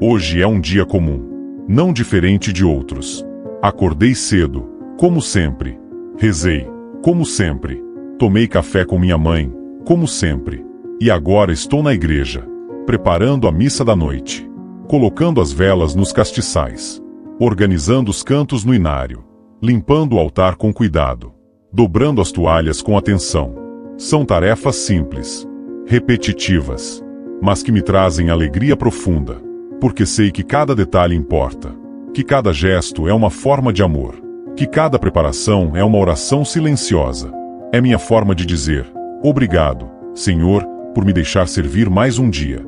Hoje é um dia comum. Não diferente de outros. Acordei cedo, como sempre. Rezei, como sempre. Tomei café com minha mãe, como sempre. E agora estou na igreja, preparando a missa da noite. Colocando as velas nos castiçais. Organizando os cantos no inário. Limpando o altar com cuidado. Dobrando as toalhas com atenção. São tarefas simples, repetitivas, mas que me trazem alegria profunda, porque sei que cada detalhe importa, que cada gesto é uma forma de amor, que cada preparação é uma oração silenciosa. É minha forma de dizer, obrigado, Senhor, por me deixar servir mais um dia.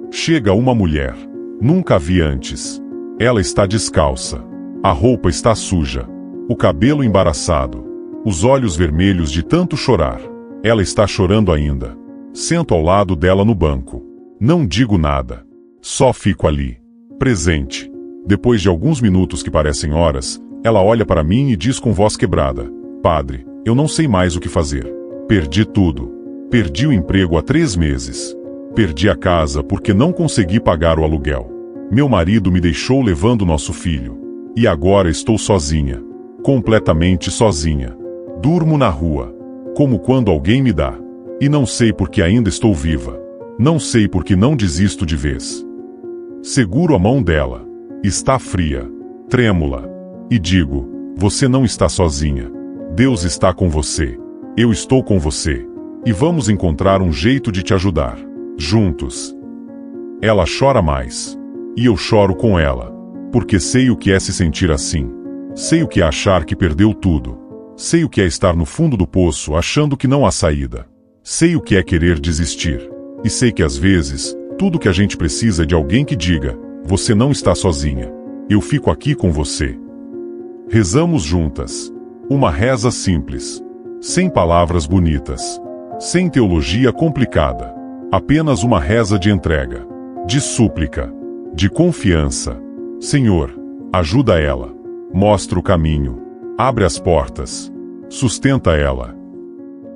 Chega uma mulher, nunca a vi antes. Ela está descalça, a roupa está suja, o cabelo embaraçado, os olhos vermelhos de tanto chorar. Ela está chorando ainda. Sento ao lado dela no banco. Não digo nada. Só fico ali, presente. Depois de alguns minutos que parecem horas, ela olha para mim e diz com voz quebrada: Padre, eu não sei mais o que fazer. Perdi tudo. Perdi o emprego há 3 meses. Perdi a casa porque não consegui pagar o aluguel. Meu marido me deixou levando nosso filho. E agora estou sozinha. Completamente sozinha. Durmo na rua. Como quando alguém me dá. E não sei porque ainda estou viva. Não sei porque não desisto de vez. Seguro a mão dela. Está fria. Trêmula. E digo, você não está sozinha. Deus está com você. Eu estou com você. E vamos encontrar um jeito de te ajudar. Juntos. Ela chora mais. E eu choro com ela. Porque sei o que é se sentir assim. Sei o que é achar que perdeu tudo. Sei o que é estar no fundo do poço achando que não há saída. Sei o que é querer desistir. E sei que às vezes, tudo que a gente precisa é de alguém que diga, você não está sozinha. Eu fico aqui com você. Rezamos juntas. Uma reza simples. Sem palavras bonitas. Sem teologia complicada. Apenas uma reza de entrega. De súplica. De confiança. Senhor, ajuda ela. Mostra o caminho. Abre as portas. Sustenta ela.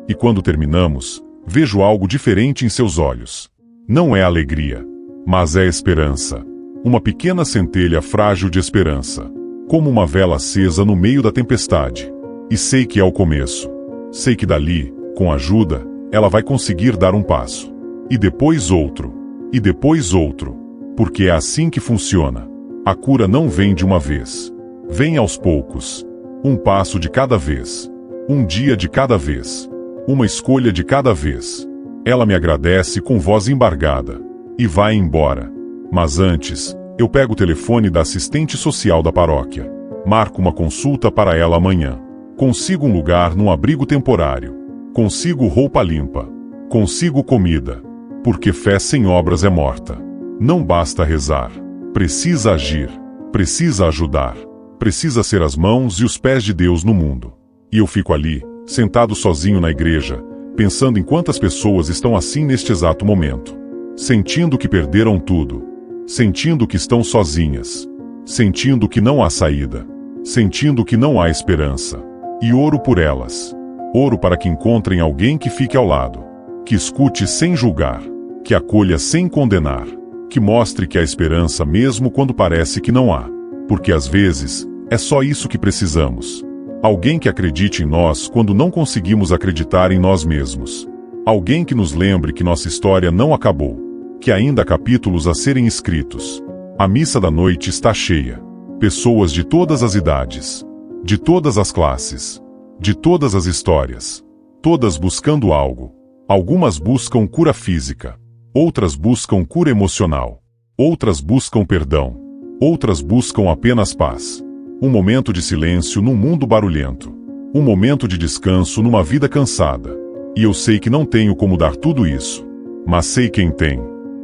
E quando terminamos, vejo algo diferente em seus olhos. Não é alegria, mas é esperança. Uma pequena centelha frágil de esperança. Como uma vela acesa no meio da tempestade. E sei que é o começo. Sei que dali, com ajuda, ela vai conseguir dar um passo. E depois outro. E depois outro. Porque é assim que funciona. A cura não vem de uma vez. Vem aos poucos. Um passo de cada vez. Um dia de cada vez. Uma escolha de cada vez. Ela me agradece com voz embargada. E vai embora. Mas antes, eu pego o telefone da assistente social da paróquia. Marco uma consulta para ela amanhã. Consigo um lugar num abrigo temporário. Consigo roupa limpa. Consigo comida. Porque fé sem obras é morta. Não basta rezar. Precisa agir. Precisa ajudar. Precisa ser as mãos e os pés de Deus no mundo. E eu fico ali, sentado sozinho na igreja, pensando em quantas pessoas estão assim neste exato momento. Sentindo que perderam tudo. Sentindo que estão sozinhas. Sentindo que não há saída. Sentindo que não há esperança. E oro por elas. Oro para que encontrem alguém que fique ao lado. Que escute sem julgar. Que acolha sem condenar. Que mostre que há esperança mesmo quando parece que não há. Porque às vezes, é só isso que precisamos. Alguém que acredite em nós quando não conseguimos acreditar em nós mesmos. Alguém que nos lembre que nossa história não acabou. Que ainda há capítulos a serem escritos. A missa da noite está cheia. Pessoas de todas as idades. De todas as classes. De todas as histórias. Todas buscando algo. Algumas buscam cura física. Outras buscam cura emocional. Outras buscam perdão. Outras buscam apenas paz. Um momento de silêncio num mundo barulhento. Um momento de descanso numa vida cansada. E eu sei que não tenho como dar tudo isso. Mas sei quem tem.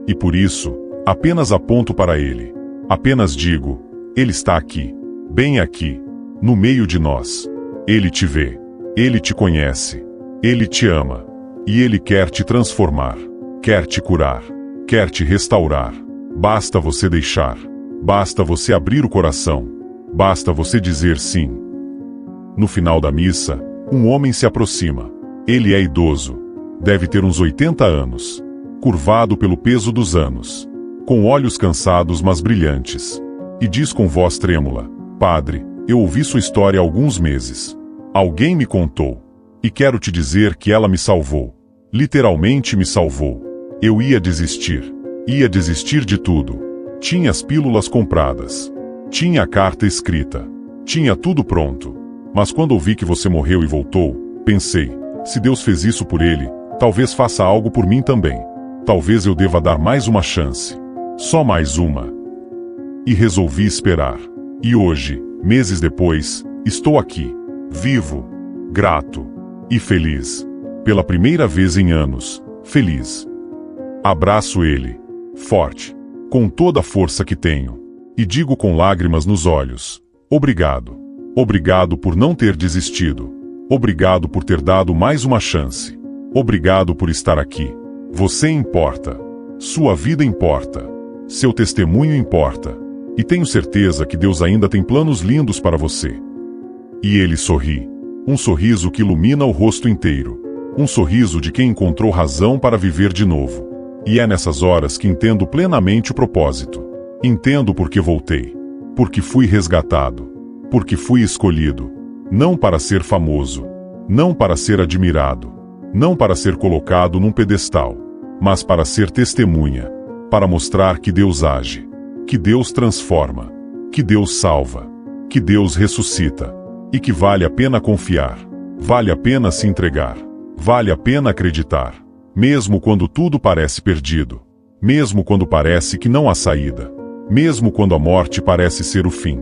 E por isso, apenas aponto para Ele. Apenas digo, Ele está aqui. Bem aqui. No meio de nós. Ele te vê. Ele te conhece. Ele te ama. E Ele quer te transformar. Quer te curar. Quer te restaurar. Basta você deixar. Basta você abrir o coração. Basta você dizer sim. No final da missa, um homem se aproxima. Ele é idoso. Deve ter uns 80 anos. Curvado pelo peso dos anos. Com olhos cansados mas brilhantes. E diz com voz trêmula: Padre, eu ouvi sua história há alguns meses. Alguém me contou. E quero te dizer que ela me salvou. Literalmente me salvou. Eu ia desistir. Ia desistir de tudo. Tinha as pílulas compradas. Tinha a carta escrita. Tinha tudo pronto. Mas quando ouvi que você morreu e voltou, pensei, se Deus fez isso por ele, talvez faça algo por mim também. Talvez eu deva dar mais uma chance. Só mais uma. E resolvi esperar. E hoje, meses depois, estou aqui. Vivo. Grato. E feliz. Pela primeira vez em anos, feliz. Abraço ele. Forte. Com toda a força que tenho. E digo com lágrimas nos olhos: obrigado. Obrigado por não ter desistido. Obrigado por ter dado mais uma chance. Obrigado por estar aqui. Você importa. Sua vida importa. Seu testemunho importa. E tenho certeza que Deus ainda tem planos lindos para você. E ele sorri. Um sorriso que ilumina o rosto inteiro. Um sorriso de quem encontrou razão para viver de novo. E é nessas horas que entendo plenamente o propósito. Entendo porque voltei. Porque fui resgatado. Porque fui escolhido. Não para ser famoso. Não para ser admirado. Não para ser colocado num pedestal. Mas para ser testemunha. Para mostrar que Deus age. Que Deus transforma. Que Deus salva. Que Deus ressuscita. E que vale a pena confiar. Vale a pena se entregar. Vale a pena acreditar. Mesmo quando tudo parece perdido. Mesmo quando parece que não há saída. Mesmo quando a morte parece ser o fim.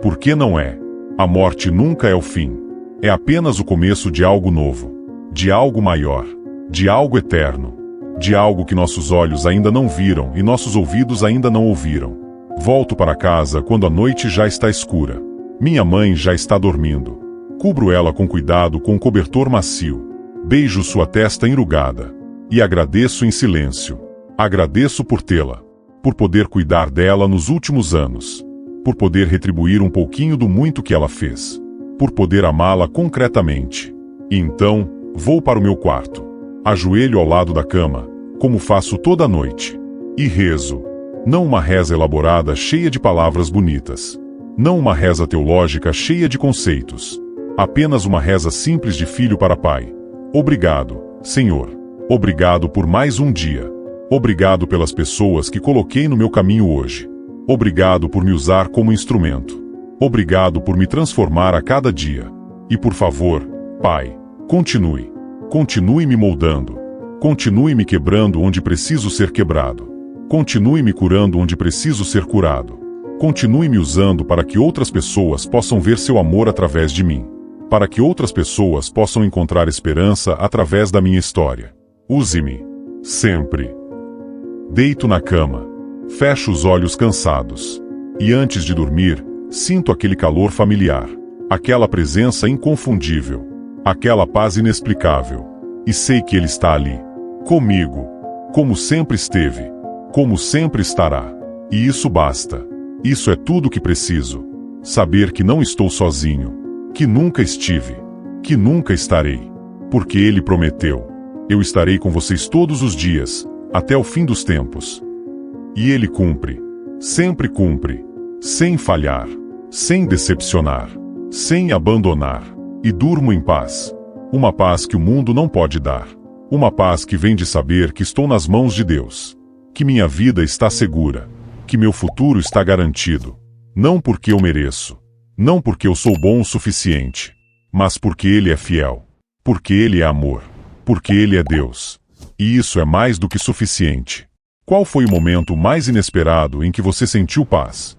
Porque não é. A morte nunca é o fim. É apenas o começo de algo novo. De algo maior. De algo eterno. De algo que nossos olhos ainda não viram e nossos ouvidos ainda não ouviram. Volto para casa quando a noite já está escura. Minha mãe já está dormindo. Cubro ela com cuidado com um cobertor macio. Beijo sua testa enrugada. E agradeço em silêncio. Agradeço por tê-la. Por poder cuidar dela nos últimos anos. Por poder retribuir um pouquinho do muito que ela fez. Por poder amá-la concretamente. E então, vou para o meu quarto. Ajoelho ao lado da cama, como faço toda noite. E rezo. Não uma reza elaborada cheia de palavras bonitas. Não uma reza teológica cheia de conceitos. Apenas uma reza simples de filho para pai. Obrigado, Senhor. Obrigado por mais um dia. Obrigado pelas pessoas que coloquei no meu caminho hoje. Obrigado por me usar como instrumento. Obrigado por me transformar a cada dia. E por favor, Pai, continue. Continue me moldando. Continue me quebrando onde preciso ser quebrado. Continue me curando onde preciso ser curado. Continue me usando para que outras pessoas possam ver seu amor através de mim. Para que outras pessoas possam encontrar esperança através da minha história. Use-me. Sempre. Deito na cama. Fecho os olhos cansados. E antes de dormir, sinto aquele calor familiar. Aquela presença inconfundível. Aquela paz inexplicável. E sei que Ele está ali. Comigo. Como sempre esteve. Como sempre estará. E isso basta. Isso é tudo o que preciso. Saber que não estou sozinho. Que nunca estive. Que nunca estarei. Porque Ele prometeu. Eu estarei com vocês todos os dias, até o fim dos tempos. E Ele cumpre. Sempre cumpre. Sem falhar. Sem decepcionar. Sem abandonar. E durmo em paz. Uma paz que o mundo não pode dar. Uma paz que vem de saber que estou nas mãos de Deus. Que minha vida está segura. Que meu futuro está garantido. Não porque eu mereço. Não porque eu sou bom o suficiente. Mas porque Ele é fiel. Porque Ele é amor. Porque Ele é Deus. E isso é mais do que suficiente. Qual foi o momento mais inesperado em que você sentiu paz?